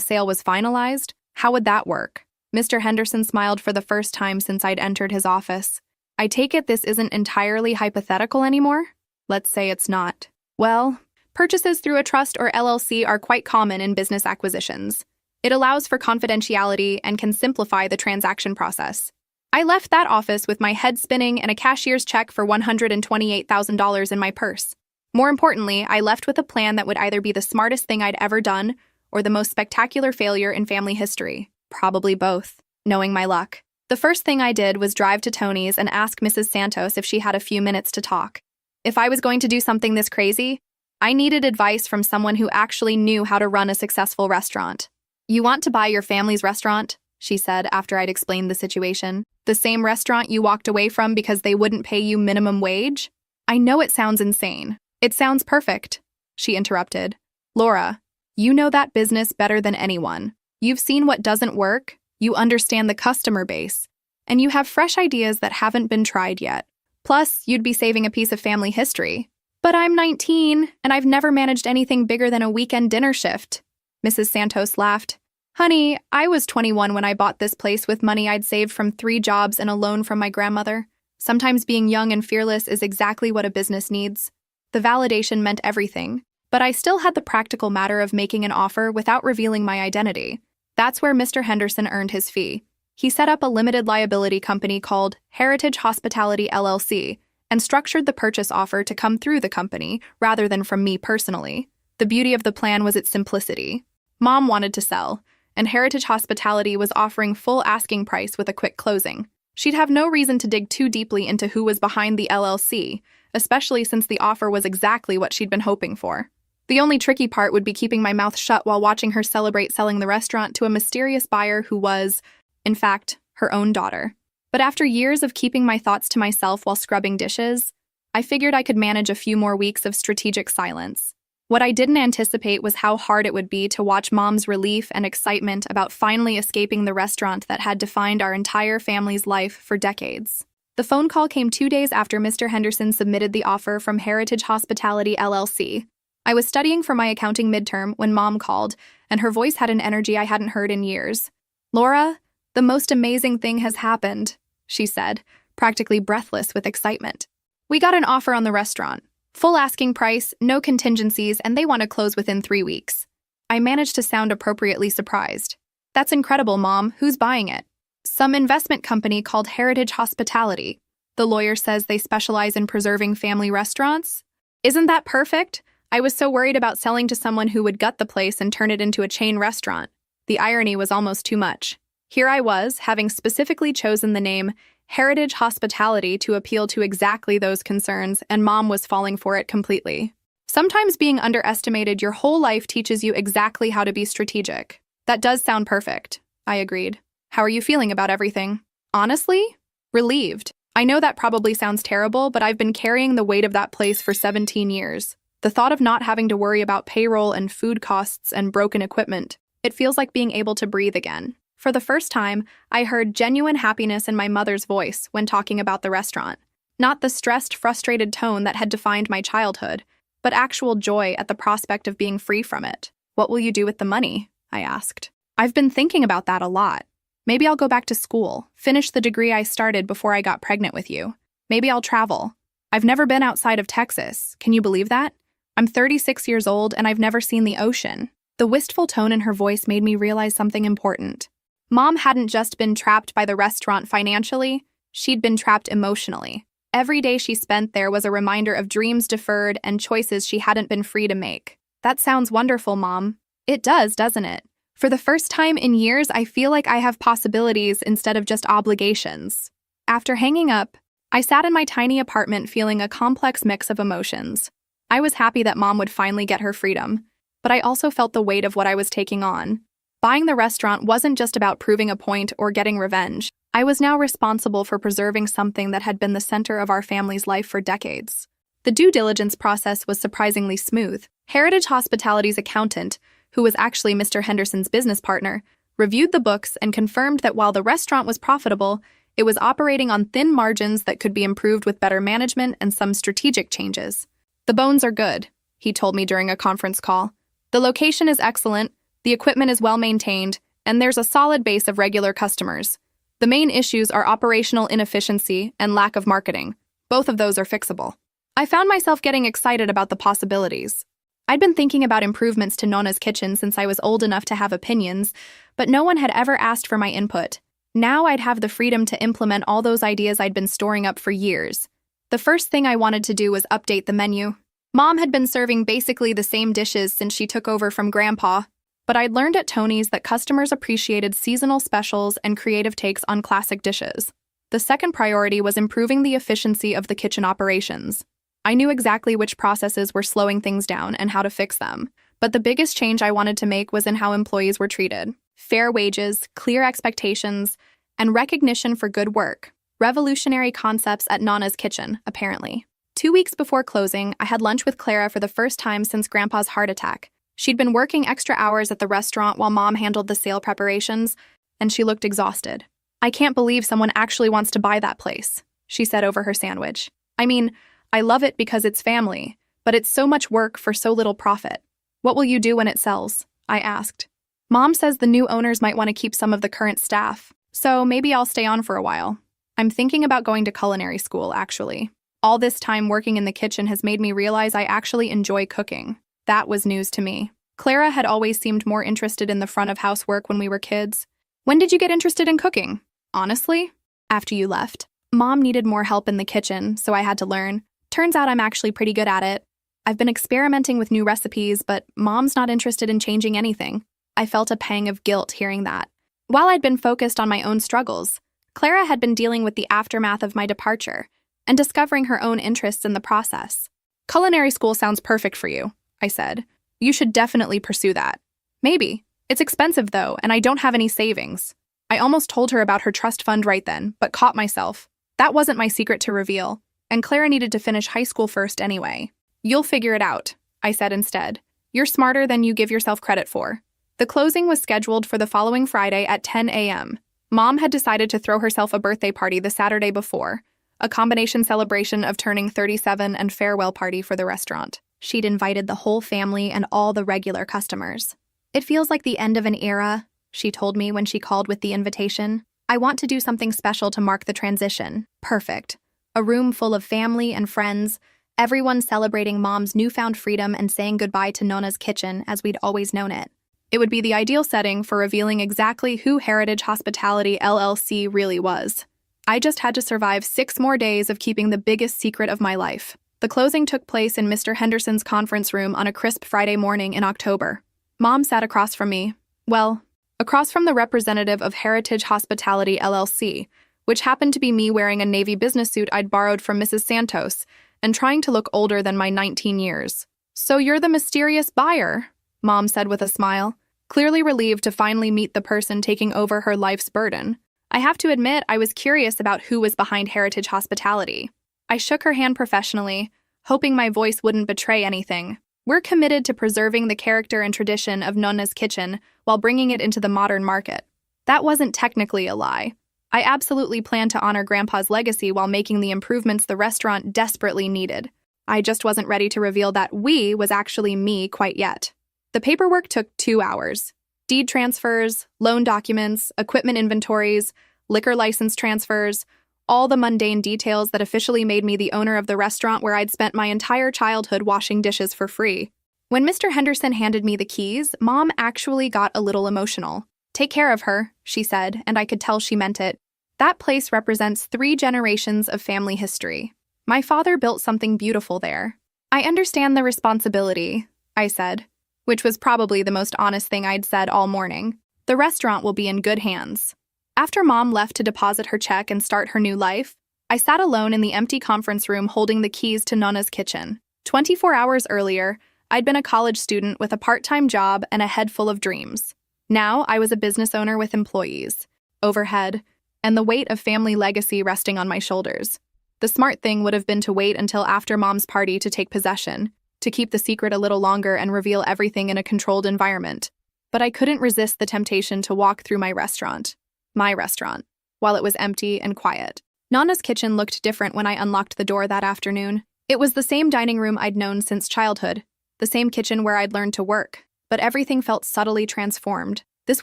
sale was finalized, how would that work? Mr. Henderson smiled for the first time since I'd entered his office. I take it this isn't entirely hypothetical anymore? Let's say it's not. Well, purchases through a trust or LLC are quite common in business acquisitions. It allows for confidentiality and can simplify the transaction process. I left that office with my head spinning and a cashier's check for $128,000 in my purse. More importantly, I left with a plan that would either be the smartest thing I'd ever done or the most spectacular failure in family history. Probably both, knowing my luck. The first thing I did was drive to Tony's and ask Mrs. Santos if she had a few minutes to talk. If I was going to do something this crazy, I needed advice from someone who actually knew how to run a successful restaurant. You want to buy your family's restaurant? She said after I'd explained the situation. The same restaurant you walked away from because they wouldn't pay you minimum wage? I know it sounds insane. It sounds perfect, she interrupted. Laura, you know that business better than anyone. You've seen what doesn't work. You understand the customer base, and you have fresh ideas that haven't been tried yet. Plus, you'd be saving a piece of family history. But I'm 19, and I've never managed anything bigger than a weekend dinner shift. Mrs. Santos laughed. Honey, I was 21 when I bought this place with money I'd saved from 3 jobs and a loan from my grandmother. Sometimes being young and fearless is exactly what a business needs. The validation meant everything, but I still had the practical matter of making an offer without revealing my identity. That's where Mr. Henderson earned his fee. He set up a limited liability company called Heritage Hospitality LLC and structured the purchase offer to come through the company rather than from me personally. The beauty of the plan was its simplicity. Mom wanted to sell, and Heritage Hospitality was offering full asking price with a quick closing. She'd have no reason to dig too deeply into who was behind the LLC, especially since the offer was exactly what she'd been hoping for. The only tricky part would be keeping my mouth shut while watching her celebrate selling the restaurant to a mysterious buyer who was, in fact, her own daughter. But after years of keeping my thoughts to myself while scrubbing dishes, I figured I could manage a few more weeks of strategic silence. What I didn't anticipate was how hard it would be to watch Mom's relief and excitement about finally escaping the restaurant that had defined our entire family's life for decades. The phone call came 2 days after Mr. Henderson submitted the offer from Heritage Hospitality LLC. I was studying for my accounting midterm when Mom called, and her voice had an energy I hadn't heard in years. "Laura, the most amazing thing has happened," she said, practically breathless with excitement. "We got an offer on the restaurant. Full asking price, no contingencies, and they want to close within 3 weeks." I managed to sound appropriately surprised. "That's incredible, Mom. Who's buying it?" "Some investment company called Heritage Hospitality. The lawyer says they specialize in preserving family restaurants." "Isn't that perfect? I was so worried about selling to someone who would gut the place and turn it into a chain restaurant." The irony was almost too much. Here I was, having specifically chosen the name Heritage Hospitality to appeal to exactly those concerns, and Mom was falling for it completely. Sometimes being underestimated your whole life teaches you exactly how to be strategic. "That does sound perfect," I agreed. "How are you feeling about everything?" "Honestly? Relieved. I know that probably sounds terrible, but I've been carrying the weight of that place for 17 years. The thought of not having to worry about payroll and food costs and broken equipment, it feels like being able to breathe again." For the first time, I heard genuine happiness in my mother's voice when talking about the restaurant. Not the stressed, frustrated tone that had defined my childhood, but actual joy at the prospect of being free from it. "What will you do with the money?" I asked. "I've been thinking about that a lot. Maybe I'll go back to school, finish the degree I started before I got pregnant with you. Maybe I'll travel. I've never been outside of Texas. Can you believe that? I'm 36 years old and I've never seen the ocean." The wistful tone in her voice made me realize something important. Mom hadn't just been trapped by the restaurant financially, she'd been trapped emotionally. Every day she spent there was a reminder of dreams deferred and choices she hadn't been free to make. "That sounds wonderful, Mom." "It does, doesn't it? For the first time in years, I feel like I have possibilities instead of just obligations." After hanging up, I sat in my tiny apartment feeling a complex mix of emotions. I was happy that Mom would finally get her freedom, but I also felt the weight of what I was taking on. Buying the restaurant wasn't just about proving a point or getting revenge. I was now responsible for preserving something that had been the center of our family's life for decades. The due diligence process was surprisingly smooth. Heritage Hospitality's accountant, who was actually Mr. Henderson's business partner, reviewed the books and confirmed that while the restaurant was profitable, it was operating on thin margins that could be improved with better management and some strategic changes. "The bones are good," he told me during a conference call. "The location is excellent, the equipment is well maintained, and there's a solid base of regular customers. The main issues are operational inefficiency and lack of marketing. Both of those are fixable." I found myself getting excited about the possibilities. I'd been thinking about improvements to Nona's kitchen since I was old enough to have opinions, but no one had ever asked for my input. Now I'd have the freedom to implement all those ideas I'd been storing up for years. The first thing I wanted to do was update the menu. Mom had been serving basically the same dishes since she took over from Grandpa, but I'd learned at Tony's that customers appreciated seasonal specials and creative takes on classic dishes. The second priority was improving the efficiency of the kitchen operations. I knew exactly which processes were slowing things down and how to fix them, but the biggest change I wanted to make was in how employees were treated. Fair wages, clear expectations, and recognition for good work. Revolutionary concepts at Nana's kitchen, apparently. 2 weeks before closing, I had lunch with Clara for the first time since Grandpa's heart attack. She'd been working extra hours at the restaurant while Mom handled the sale preparations, and she looked exhausted. "I can't believe someone actually wants to buy that place," she said over her sandwich. "I mean, I love it because it's family, but it's so much work for so little profit." "What will you do when it sells?" I asked. "Mom says the new owners might want to keep some of the current staff, so maybe I'll stay on for a while. I'm thinking about going to culinary school, actually. All this time working in the kitchen has made me realize I actually enjoy cooking." That was news to me. Clara had always seemed more interested in the front of house work when we were kids. "When did you get interested in cooking?" "Honestly, after you left. Mom needed more help in the kitchen, so I had to learn. Turns out I'm actually pretty good at it. I've been experimenting with new recipes, but Mom's not interested in changing anything." I felt a pang of guilt hearing that. While I'd been focused on my own struggles, Clara had been dealing with the aftermath of my departure and discovering her own interests in the process. "Culinary school sounds perfect for you," I said. "You should definitely pursue that." "Maybe. It's expensive, though, and I don't have any savings." I almost told her about her trust fund right then, but caught myself. That wasn't my secret to reveal. And Clara needed to finish high school first anyway. You'll figure it out, I said instead. You're smarter than you give yourself credit for. The closing was scheduled for the following Friday at 10 a.m. Mom had decided to throw herself a birthday party the Saturday before, a combination celebration of turning 37 and farewell party for the restaurant. She'd invited the whole family and all the regular customers. It feels like the end of an era, she told me when she called with the invitation. I want to do something special to mark the transition. Perfect. A room full of family and friends, everyone celebrating Mom's newfound freedom and saying goodbye to Nona's kitchen as we'd always known it. It would be the ideal setting for revealing exactly who Heritage Hospitality LLC really was. I just had to survive 6 more days of keeping the biggest secret of my life. The closing took place in Mr. Henderson's conference room on a crisp Friday morning in October. Mom sat across from me. Well, across from the representative of Heritage Hospitality LLC, which happened to be me wearing a navy business suit I'd borrowed from Mrs. Santos and trying to look older than my 19 years. So you're the mysterious buyer, Mom said with a smile, clearly relieved to finally meet the person taking over her life's burden. I have to admit I was curious about who was behind Heritage Hospitality. I shook her hand professionally, hoping my voice wouldn't betray anything. We're committed to preserving the character and tradition of Nona's kitchen while bringing it into the modern market. That wasn't technically a lie. I absolutely plan to honor Grandpa's legacy while making the improvements the restaurant desperately needed. I just wasn't ready to reveal that we was actually me quite yet. The paperwork took 2 hours. Deed transfers, loan documents, equipment inventories, liquor license transfers, all the mundane details that officially made me the owner of the restaurant where I'd spent my entire childhood washing dishes for free. When Mr. Henderson handed me the keys, Mom actually got a little emotional. Take care of her, she said, and I could tell she meant it. That place represents 3 generations of family history. My father built something beautiful there. I understand the responsibility, I said, which was probably the most honest thing I'd said all morning. The restaurant will be in good hands. After Mom left to deposit her check and start her new life, I sat alone in the empty conference room holding the keys to Nona's kitchen. 24 hours earlier, I'd been a college student with a part-time job and a head full of dreams. Now I was a business owner with employees, overhead, and the weight of family legacy resting on my shoulders. The smart thing would have been to wait until after Mom's party to take possession, to keep the secret a little longer and reveal everything in a controlled environment. But I couldn't resist the temptation to walk through my restaurant, while it was empty and quiet. Nona's kitchen looked different when I unlocked the door that afternoon. It was the same dining room I'd known since childhood, the same kitchen where I'd learned to work, but everything felt subtly transformed. This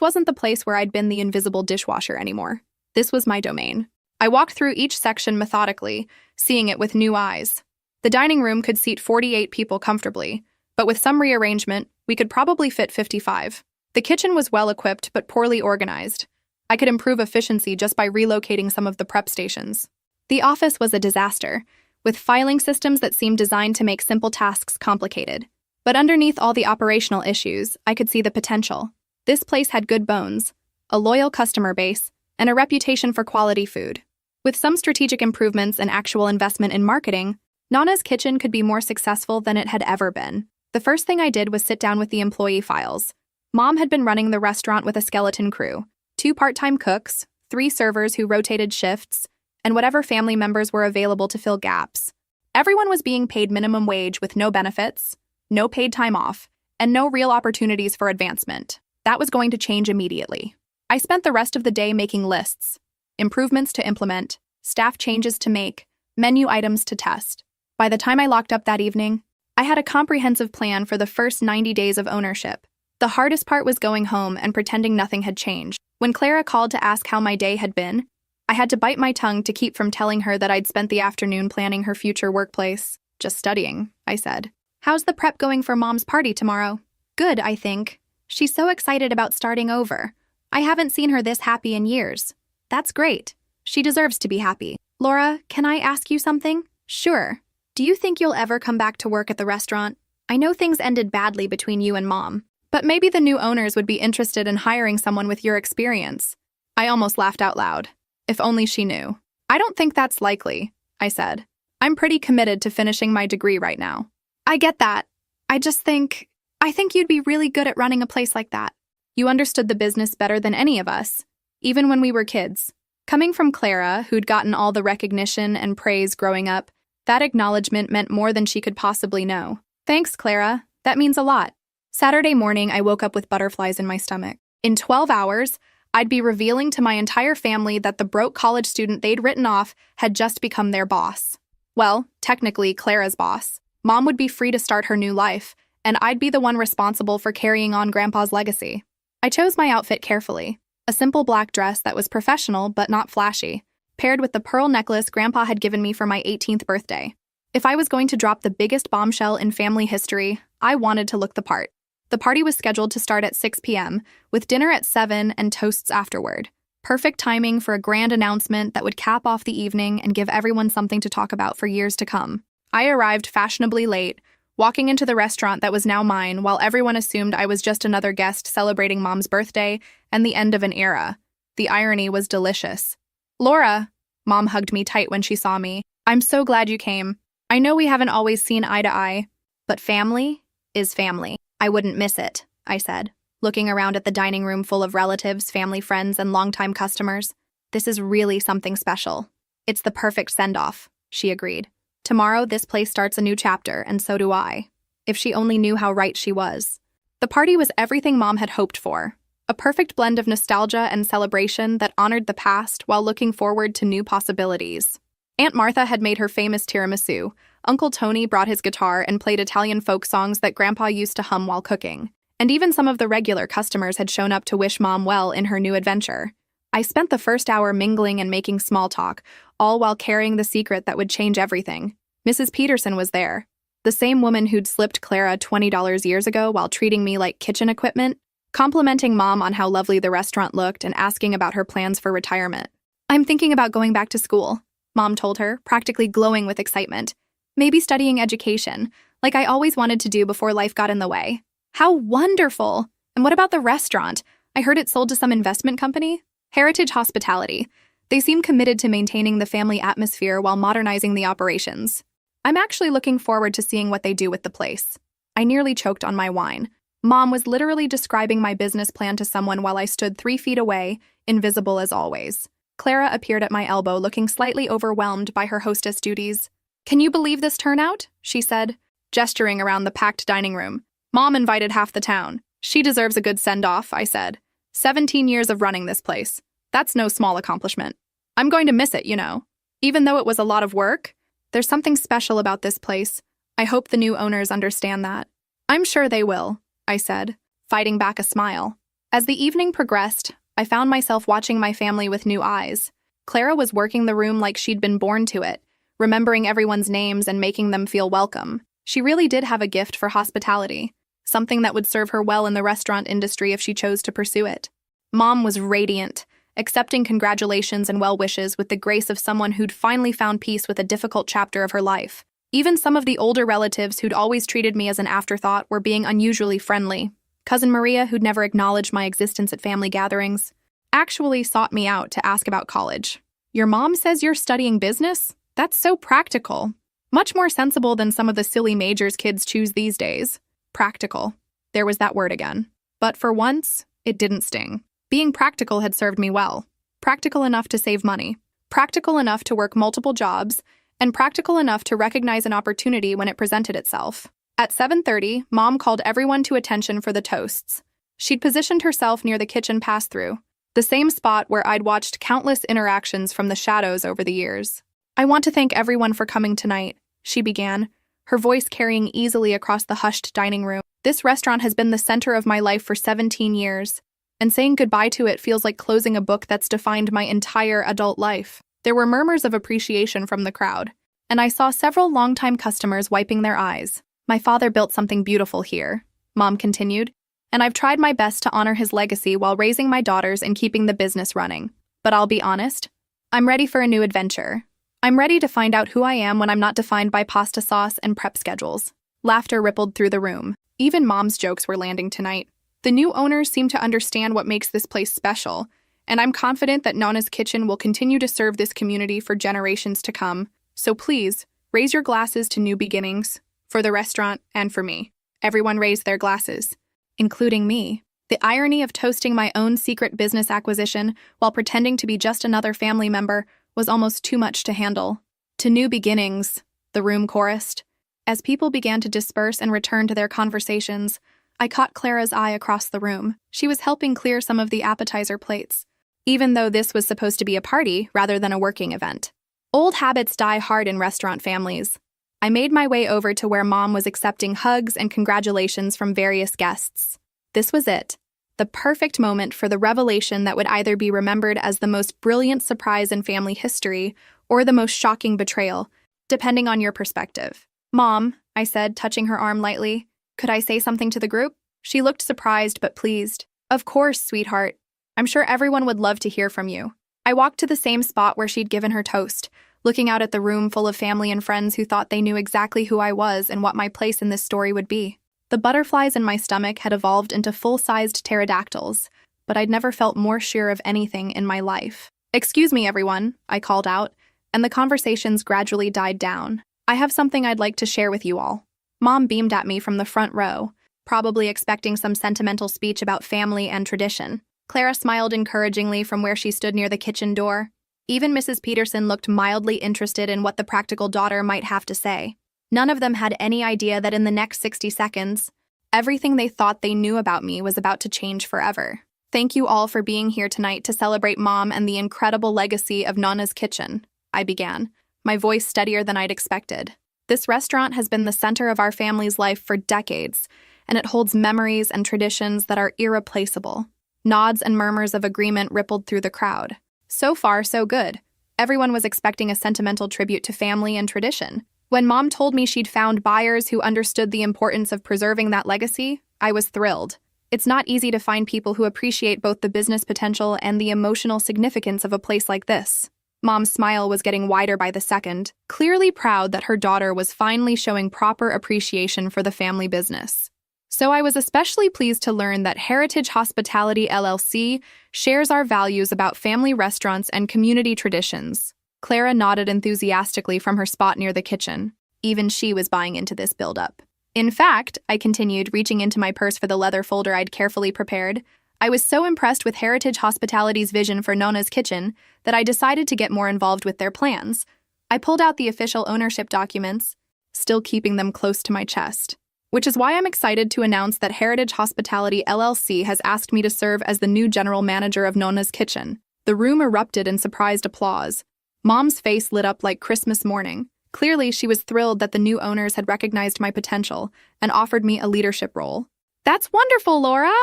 wasn't the place where I'd been the invisible dishwasher anymore. This was my domain. I walked through each section methodically, seeing it with new eyes. The dining room could seat 48 people comfortably, but with some rearrangement, we could probably fit 55. The kitchen was well-equipped but poorly organized. I could improve efficiency just by relocating some of the prep stations. The office was a disaster, with filing systems that seemed designed to make simple tasks complicated. But underneath all the operational issues, I could see the potential. This place had good bones, a loyal customer base, and a reputation for quality food. With some strategic improvements and actual investment in marketing, Nona's kitchen could be more successful than it had ever been. The first thing I did was sit down with the employee files. Mom had been running the restaurant with a skeleton crew, 2 part-time cooks, 3 servers who rotated shifts, and whatever family members were available to fill gaps. Everyone was being paid minimum wage with no benefits, no paid time off, and no real opportunities for advancement. That was going to change immediately. I spent the rest of the day making lists, improvements to implement, staff changes to make, menu items to test. By the time I locked up that evening, I had a comprehensive plan for the first 90 days of ownership. The hardest part was going home and pretending nothing had changed. When Clara called to ask how my day had been, I had to bite my tongue to keep from telling her that I'd spent the afternoon planning her future workplace. Just studying, I said. How's the prep going for Mom's party tomorrow? Good, I think. She's so excited about starting over. I haven't seen her this happy in years. That's great. She deserves to be happy. Laura, can I ask you something? Sure. Do you think you'll ever come back to work at the restaurant? I know things ended badly between you and Mom, but maybe the new owners would be interested in hiring someone with your experience. I almost laughed out loud. If only she knew. I don't think that's likely, I said. I'm pretty committed to finishing my degree right now. I get that. I think you'd be really good at running a place like that. You understood the business better than any of us, even when we were kids. Coming from Clara, who'd gotten all the recognition and praise growing up, That acknowledgement meant more than she could possibly know. Thanks, Clara. That means a lot. Saturday morning, I woke up with butterflies in my stomach. In 12 hours, I'd be revealing to my entire family that the broke college student they'd written off had just become their boss. Well, technically, Clara's boss. Mom would be free to start her new life, and I'd be the one responsible for carrying on Grandpa's legacy. I chose my outfit carefully. A simple black dress that was professional but not flashy, paired with the pearl necklace Grandpa had given me for my 18th birthday. If I was going to drop the biggest bombshell in family history, I wanted to look the part. The party was scheduled to start at 6 p.m., with dinner at 7 and toasts afterward. Perfect timing for a grand announcement that would cap off the evening and give everyone something to talk about for years to come. I arrived fashionably late, walking into the restaurant that was now mine while everyone assumed I was just another guest celebrating Mom's birthday and the end of an era. The irony was delicious. "Laura," Mom hugged me tight when she saw me. "I'm so glad you came. I know we haven't always seen eye to eye, but family is family. I wouldn't miss it," I said, looking around at the dining room full of relatives, family friends, and longtime customers. "This is really something special." "It's the perfect send-off," she agreed. "Tomorrow, this place starts a new chapter, and so do I." If she only knew how right she was. The party was everything Mom had hoped for. A perfect blend of nostalgia and celebration that honored the past while looking forward to new possibilities. Aunt Martha had made her famous tiramisu. Uncle Tony brought his guitar and played Italian folk songs that Grandpa used to hum while cooking. And even some of the regular customers had shown up to wish Mom well in her new adventure. I spent the first hour mingling and making small talk, all while carrying the secret that would change everything. Mrs. Peterson was there. The same woman who'd slipped Clara $20 years ago while treating me like kitchen equipment, complimenting Mom on how lovely the restaurant looked and asking about her plans for retirement. "I'm thinking about going back to school," Mom told her, practically glowing with excitement. "Maybe studying education, like I always wanted to do before life got in the way." "How wonderful! And what about the restaurant? I heard it sold to some investment company?" "Heritage Hospitality. They seem committed to maintaining the family atmosphere while modernizing the operations. I'm actually looking forward to seeing what they do with the place." I nearly choked on my wine. Mom was literally describing my business plan to someone while I stood 3 feet away, invisible as always. Clara appeared at my elbow, looking slightly overwhelmed by her hostess duties. "Can you believe this turnout?" she said, gesturing around the packed dining room. "Mom invited half the town. She deserves a good send-off," I said. 17 years of running this place. That's no small accomplishment. I'm going to miss it, you know. Even though it was a lot of work, there's something special about this place. I hope the new owners understand that. "I'm sure they will," I said, fighting back a smile. As the evening progressed, I found myself watching my family with new eyes. Clara was working the room like she'd been born to it, remembering everyone's names and making them feel welcome. She really did have a gift for hospitality, something that would serve her well in the restaurant industry if she chose to pursue it. Mom was radiant, accepting congratulations and well wishes with the grace of someone who'd finally found peace with a difficult chapter of her life. Even some of the older relatives who'd always treated me as an afterthought were being unusually friendly. Cousin Maria, who'd never acknowledged my existence at family gatherings, actually sought me out to ask about college. "Your mom says you're studying business? That's so practical. Much more sensible than some of the silly majors kids choose these days." Practical. There was that word again. But for once, it didn't sting. Being practical had served me well. Practical enough to save money. Practical enough to work multiple jobs. And practical enough to recognize an opportunity when it presented itself. At 7:30, Mom called everyone to attention for the toasts. She'd positioned herself near the kitchen pass-through, the same spot where I'd watched countless interactions from the shadows over the years. "I want to thank everyone for coming tonight," she began, her voice carrying easily across the hushed dining room. "This restaurant has been the center of my life for 17 years, and saying goodbye to it feels like closing a book that's defined my entire adult life." There were murmurs of appreciation from the crowd, and I saw several longtime customers wiping their eyes. "My father built something beautiful here," Mom continued, "and I've tried my best to honor his legacy while raising my daughters and keeping the business running. But I'll be honest, I'm ready for a new adventure. I'm ready to find out who I am when I'm not defined by pasta sauce and prep schedules." Laughter rippled through the room. Even Mom's jokes were landing tonight. The new owners seem to understand what makes this place special, and I'm confident that Nana's Kitchen will continue to serve this community for generations to come. So please, raise your glasses to new beginnings, for the restaurant and for me. Everyone raised their glasses, including me. The irony of toasting my own secret business acquisition while pretending to be just another family member was almost too much to handle. To new beginnings, the room chorused. As people began to disperse and return to their conversations, I caught Clara's eye across the room. She was helping clear some of the appetizer plates, even though this was supposed to be a party rather than a working event. Old habits die hard in restaurant families. I made my way over to where Mom was accepting hugs and congratulations from various guests. This was it, the perfect moment for the revelation that would either be remembered as the most brilliant surprise in family history or the most shocking betrayal, depending on your perspective. "Mom," I said, touching her arm lightly, "could I say something to the group?" She looked surprised but pleased. "Of course, sweetheart. I'm sure everyone would love to hear from you." I walked to the same spot where she'd given her toast, looking out at the room full of family and friends who thought they knew exactly who I was and what my place in this story would be. The butterflies in my stomach had evolved into full-sized pterodactyls, but I'd never felt more sure of anything in my life. "Excuse me, everyone," I called out, and the conversations gradually died down. "I have something I'd like to share with you all." Mom beamed at me from the front row, probably expecting some sentimental speech about family and tradition. Clara smiled encouragingly from where she stood near the kitchen door. Even Mrs. Peterson looked mildly interested in what the practical daughter might have to say. None of them had any idea that in the next 60 seconds, everything they thought they knew about me was about to change forever. "Thank you all for being here tonight to celebrate Mom and the incredible legacy of Nana's Kitchen," I began, my voice steadier than I'd expected. "This restaurant has been the center of our family's life for decades, and it holds memories and traditions that are irreplaceable." Nods and murmurs of agreement rippled through the crowd. So far, so good. Everyone was expecting a sentimental tribute to family and tradition. When Mom told me she'd found buyers who understood the importance of preserving that legacy, I was thrilled. It's not easy to find people who appreciate both the business potential and the emotional significance of a place like this. Mom's smile was getting wider by the second, clearly proud that her daughter was finally showing proper appreciation for the family business. So I was especially pleased to learn that Heritage Hospitality LLC shares our values about family restaurants and community traditions. Clara nodded enthusiastically from her spot near the kitchen. Even she was buying into this build-up. "In fact," I continued, reaching into my purse for the leather folder I'd carefully prepared, "I was so impressed with Heritage Hospitality's vision for Nona's Kitchen that I decided to get more involved with their plans." I pulled out the official ownership documents, still keeping them close to my chest. "Which is why I'm excited to announce that Heritage Hospitality LLC has asked me to serve as the new general manager of Nona's Kitchen." The room erupted in surprised applause. Mom's face lit up like Christmas morning. Clearly, she was thrilled that the new owners had recognized my potential and offered me a leadership role. "That's wonderful, Laura,"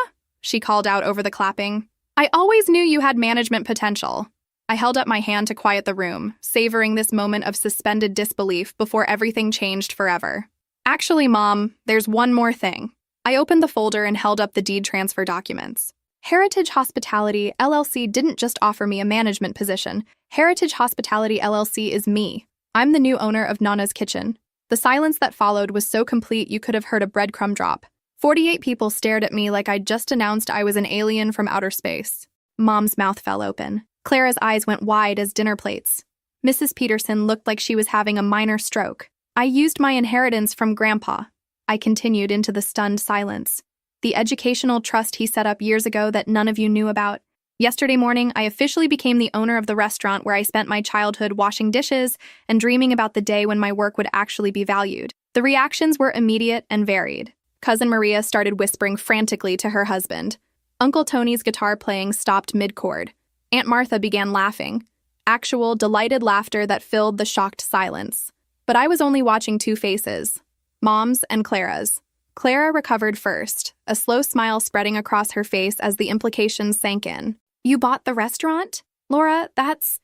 she called out over the clapping. "I always knew you had management potential." I held up my hand to quiet the room, savoring this moment of suspended disbelief before everything changed forever. "Actually, Mom, there's one more thing." I opened the folder and held up the deed transfer documents. Heritage Hospitality LLC didn't just offer me a management position. Heritage Hospitality LLC is me. I'm the new owner of Nana's Kitchen. The silence that followed was so complete you could have heard a breadcrumb drop. 48 people stared at me like I'd just announced I was an alien from outer space. Mom's mouth fell open. Clara's eyes went wide as dinner plates. Mrs. Peterson looked like she was having a minor stroke. "I used my inheritance from Grandpa," I continued into the stunned silence. "The educational trust he set up years ago that none of you knew about. Yesterday morning, I officially became the owner of the restaurant where I spent my childhood washing dishes and dreaming about the day when my work would actually be valued." The reactions were immediate and varied. Cousin Maria started whispering frantically to her husband. Uncle Tony's guitar playing stopped mid-chord. Aunt Martha began laughing. Actual, delighted laughter that filled the shocked silence. But I was only watching two faces, Mom's and Clara's. Clara recovered first, a slow smile spreading across her face as the implications sank in. "You bought the restaurant? Laura, that's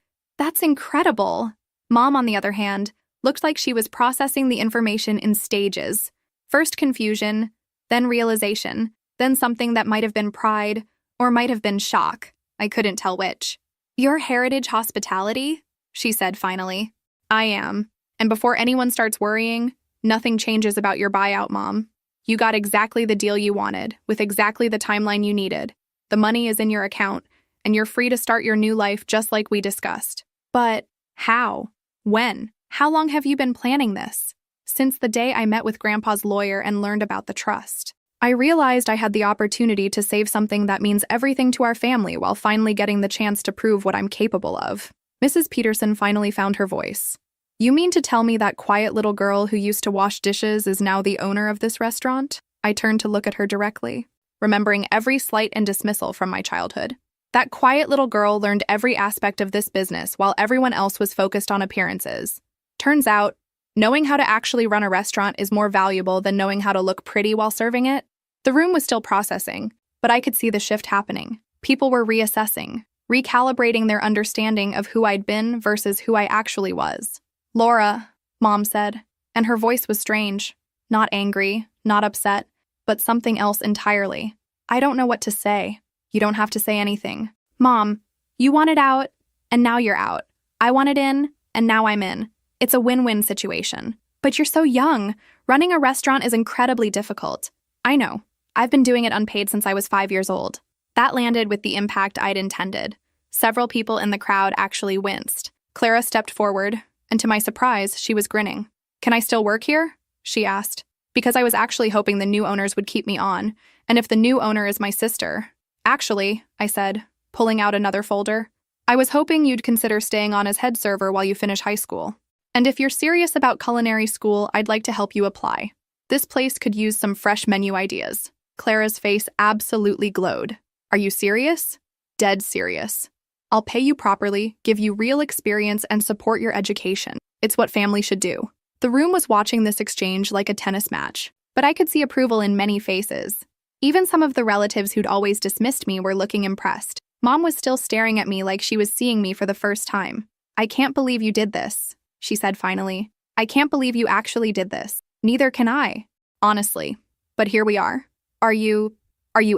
incredible." Mom, on the other hand, looked like she was processing the information in stages. First confusion, then realization, then something that might have been pride, or might have been shock. I couldn't tell which. "Your Heritage Hospitality?" she said finally. "I am. And before anyone starts worrying, nothing changes about your buyout, Mom. You got exactly the deal you wanted, with exactly the timeline you needed. The money is in your account, and you're free to start your new life just like we discussed." "But how? When? How long have you been planning this?" "Since the day I met with Grandpa's lawyer and learned about the trust. I realized I had the opportunity to save something that means everything to our family while finally getting the chance to prove what I'm capable of." Mrs. Peterson finally found her voice. You mean to tell me that quiet little girl who used to wash dishes is now the owner of this restaurant? I turned to look at her directly, remembering every slight and dismissal from my childhood. That quiet little girl learned every aspect of this business while everyone else was focused on appearances. Turns out, knowing how to actually run a restaurant is more valuable than knowing how to look pretty while serving it. The room was still processing, but I could see the shift happening. People were reassessing, recalibrating their understanding of who I'd been versus who I actually was. "Laura," Mom said, and her voice was strange. Not angry, not upset, but something else entirely. "I don't know what to say." "You don't have to say anything." "Mom, you wanted out, and now you're out. I wanted in, and now I'm in. It's a win-win situation." "But you're so young. Running a restaurant is incredibly difficult." "I know. I've been doing it unpaid since I was 5 years old." That landed with the impact I'd intended. Several people in the crowd actually winced. Clara stepped forward, and to my surprise, she was grinning. "Can I still work here?" she asked, because I was actually hoping the new owners would keep me on, and if the new owner is my sister. "Actually," I said, pulling out another folder, "I was hoping you'd consider staying on as head server while you finish high school. And if you're serious about culinary school, I'd like to help you apply. This place could use some fresh menu ideas." Clara's face absolutely glowed. "Are you serious?" "Dead serious. I'll pay you properly, give you real experience, and support your education. It's what family should do." The room was watching this exchange like a tennis match, but I could see approval in many faces. Even some of the relatives who'd always dismissed me were looking impressed. Mom was still staring at me like she was seeing me for the first time. "I can't believe you did this," she said finally. "I can't believe you actually did this." "Neither can I, honestly. But here we are. Are you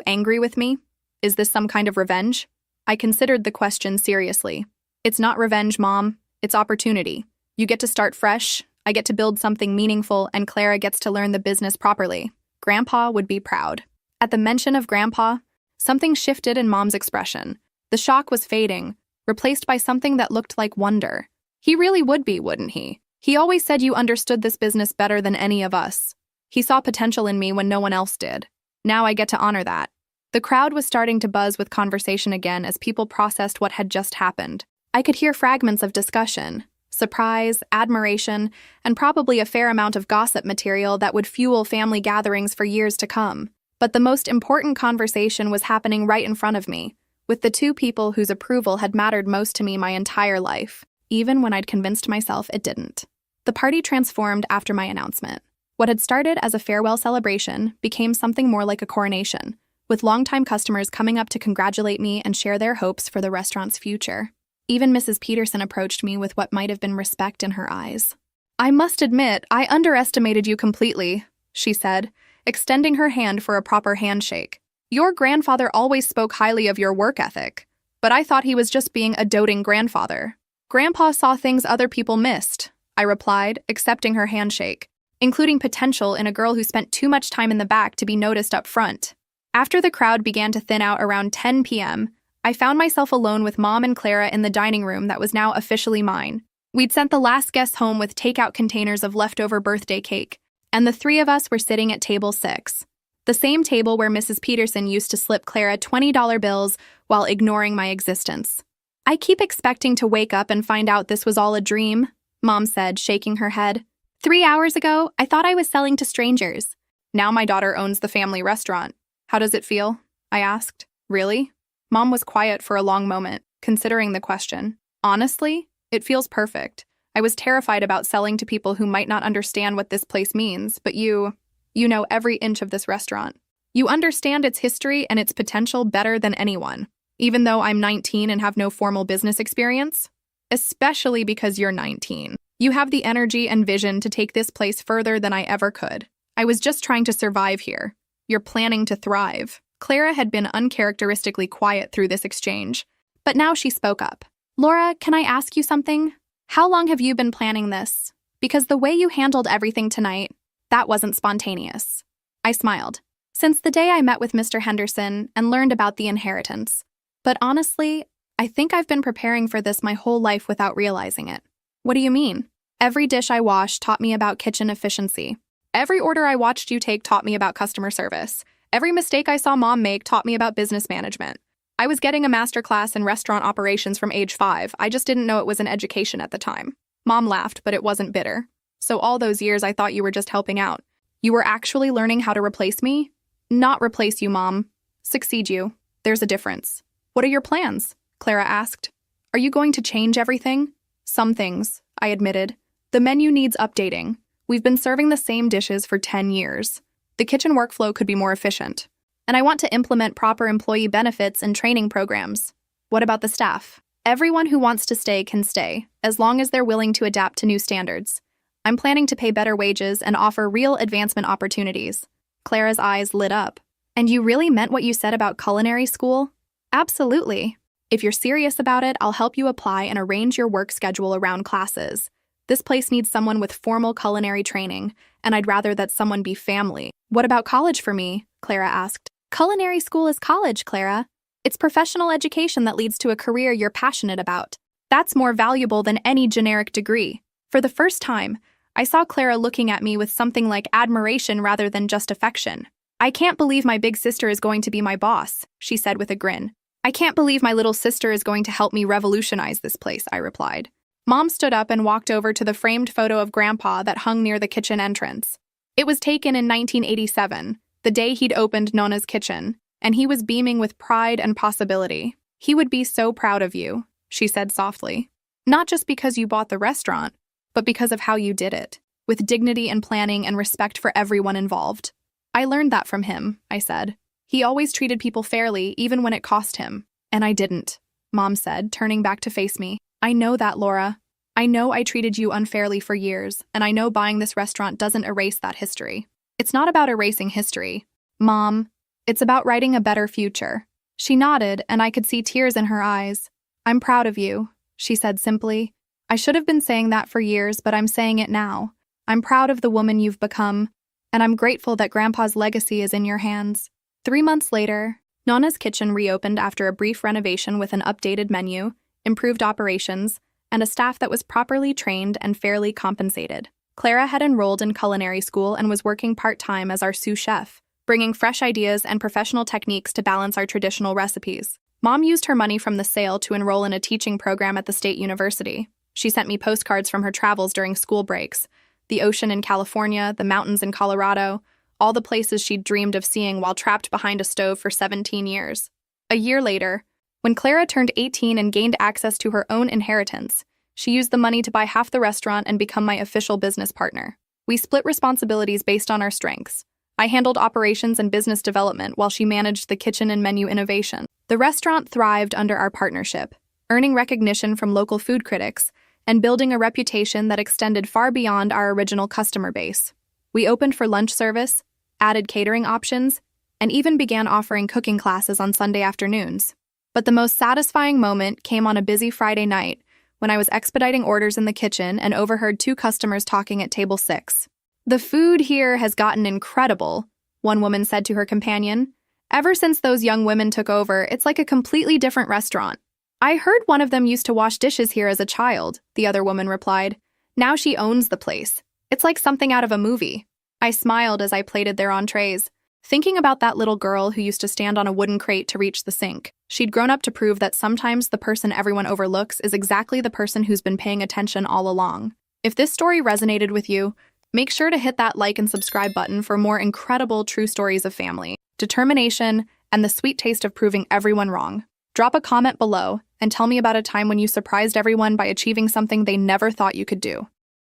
angry with me? Is this some kind of revenge?" I considered the question seriously. "It's not revenge, Mom. It's opportunity. You get to start fresh, I get to build something meaningful, and Clara gets to learn the business properly. Grandpa would be proud." At the mention of Grandpa, something shifted in Mom's expression. The shock was fading, replaced by something that looked like wonder. "He really would be, wouldn't he? He always said you understood this business better than any of us. He saw potential in me when no one else did. Now I get to honor that." The crowd was starting to buzz with conversation again as people processed what had just happened. I could hear fragments of discussion, surprise, admiration, and probably a fair amount of gossip material that would fuel family gatherings for years to come. But the most important conversation was happening right in front of me, with the two people whose approval had mattered most to me my entire life, even when I'd convinced myself it didn't. The party transformed after my announcement. What had started as a farewell celebration became something more like a coronation, with longtime customers coming up to congratulate me and share their hopes for the restaurant's future. Even Mrs. Peterson approached me with what might have been respect in her eyes. "I must admit, I underestimated you completely," she said, extending her hand for a proper handshake. "Your grandfather always spoke highly of your work ethic, but I thought he was just being a doting grandfather." "Grandpa saw things other people missed," I replied, accepting her handshake, including potential in a girl who spent too much time in the back to be noticed up front. After the crowd began to thin out around 10 p.m., I found myself alone with Mom and Clara in the dining room that was now officially mine. We'd sent the last guests home with takeout containers of leftover birthday cake, and the three of us were sitting at table 6, the same table where Mrs. Peterson used to slip Clara $20 bills while ignoring my existence. "I keep expecting to wake up and find out this was all a dream," Mom said, shaking her head. 3 hours ago, I thought I was selling to strangers. Now my daughter owns the family restaurant. How does it feel?" I asked. "Really?" Mom was quiet for a long moment, considering the question. "Honestly, it feels perfect. I was terrified about selling to people who might not understand what this place means, but you know every inch of this restaurant. You understand its history and its potential better than anyone, even though I'm 19 and have no formal business experience. Especially because you're 19. You have the energy and vision to take this place further than I ever could. I was just trying to survive here. You're planning to thrive." Clara had been uncharacteristically quiet through this exchange, but now she spoke up. "Laura, can I ask you something? How long have you been planning this? Because the way you handled everything tonight, that wasn't spontaneous." I smiled. "Since the day I met with Mr. Henderson and learned about the inheritance. But honestly, I think I've been preparing for this my whole life without realizing it." "What do you mean?" "Every dish I washed taught me about kitchen efficiency. Every order I watched you take taught me about customer service. Every mistake I saw Mom make taught me about business management. I was getting a masterclass in restaurant operations from age 5. I just didn't know it was an education at the time." Mom laughed, but it wasn't bitter. So all those years I thought you were just helping out. You were actually learning how to replace me? Not replace you, Mom. Succeed you. There's a difference. What are your plans? Clara asked. Are you going to change everything? Some things, I admitted. The menu needs updating. We've been serving the same dishes for 10 years. The kitchen workflow could be more efficient. And I want to implement proper employee benefits and training programs. What about the staff? Everyone who wants to stay can stay, as long as they're willing to adapt to new standards. I'm planning to pay better wages and offer real advancement opportunities. Clara's eyes lit up. And you really meant what you said about culinary school? Absolutely. If you're serious about it, I'll help you apply and arrange your work schedule around classes. This place needs someone with formal culinary training, and I'd rather that someone be family. What about college for me? Clara asked. Culinary school is college, Clara. It's professional education that leads to a career you're passionate about. That's more valuable than any generic degree. For the first time, I saw Clara looking at me with something like admiration rather than just affection. I can't believe my big sister is going to be my boss, she said with a grin. I can't believe my little sister is going to help me revolutionize this place, I replied. Mom stood up and walked over to the framed photo of Grandpa that hung near the kitchen entrance. It was taken in 1987, the day he'd opened Nona's kitchen, and he was beaming with pride and possibility. He would be so proud of you, she said softly. Not just because you bought the restaurant, but because of how you did it, with dignity and planning and respect for everyone involved. I learned that from him, I said. He always treated people fairly, even when it cost him. And I didn't, Mom said, turning back to face me. I know that, Laura. I know I treated you unfairly for years, and I know buying this restaurant doesn't erase that history. It's not about erasing history, Mom. It's about writing a better future. She nodded, and I could see tears in her eyes. I'm proud of you, she said simply. I should have been saying that for years, but I'm saying it now. I'm proud of the woman you've become, and I'm grateful that Grandpa's legacy is in your hands. 3 months later, Nona's kitchen reopened after a brief renovation with an updated menu, improved operations, and a staff that was properly trained and fairly compensated. Clara had enrolled in culinary school and was working part-time as our sous chef, bringing fresh ideas and professional techniques to balance our traditional recipes. Mom used her money from the sale to enroll in a teaching program at the state university. She sent me postcards from her travels during school breaks, the ocean in California, the mountains in Colorado, all the places she'd dreamed of seeing while trapped behind a stove for 17 years. A year later, when Clara turned 18 and gained access to her own inheritance, she used the money to buy half the restaurant and become my official business partner. We split responsibilities based on our strengths. I handled operations and business development while she managed the kitchen and menu innovation. The restaurant thrived under our partnership, earning recognition from local food critics and building a reputation that extended far beyond our original customer base. We opened for lunch service, added catering options, and even began offering cooking classes on Sunday afternoons. But the most satisfying moment came on a busy Friday night when I was expediting orders in the kitchen and overheard 2 customers talking at table 6. The food here has gotten incredible, one woman said to her companion. Ever since those young women took over, it's like a completely different restaurant. I heard one of them used to wash dishes here as a child, the other woman replied. Now she owns the place. It's like something out of a movie. I smiled as I plated their entrees, thinking about that little girl who used to stand on a wooden crate to reach the sink. She'd grown up to prove that sometimes the person everyone overlooks is exactly the person who's been paying attention all along. If this story resonated with you, make sure to hit that like and subscribe button for more incredible true stories of family, determination, and the sweet taste of proving everyone wrong. Drop a comment below and tell me about a time when you surprised everyone by achieving something they never thought you could do.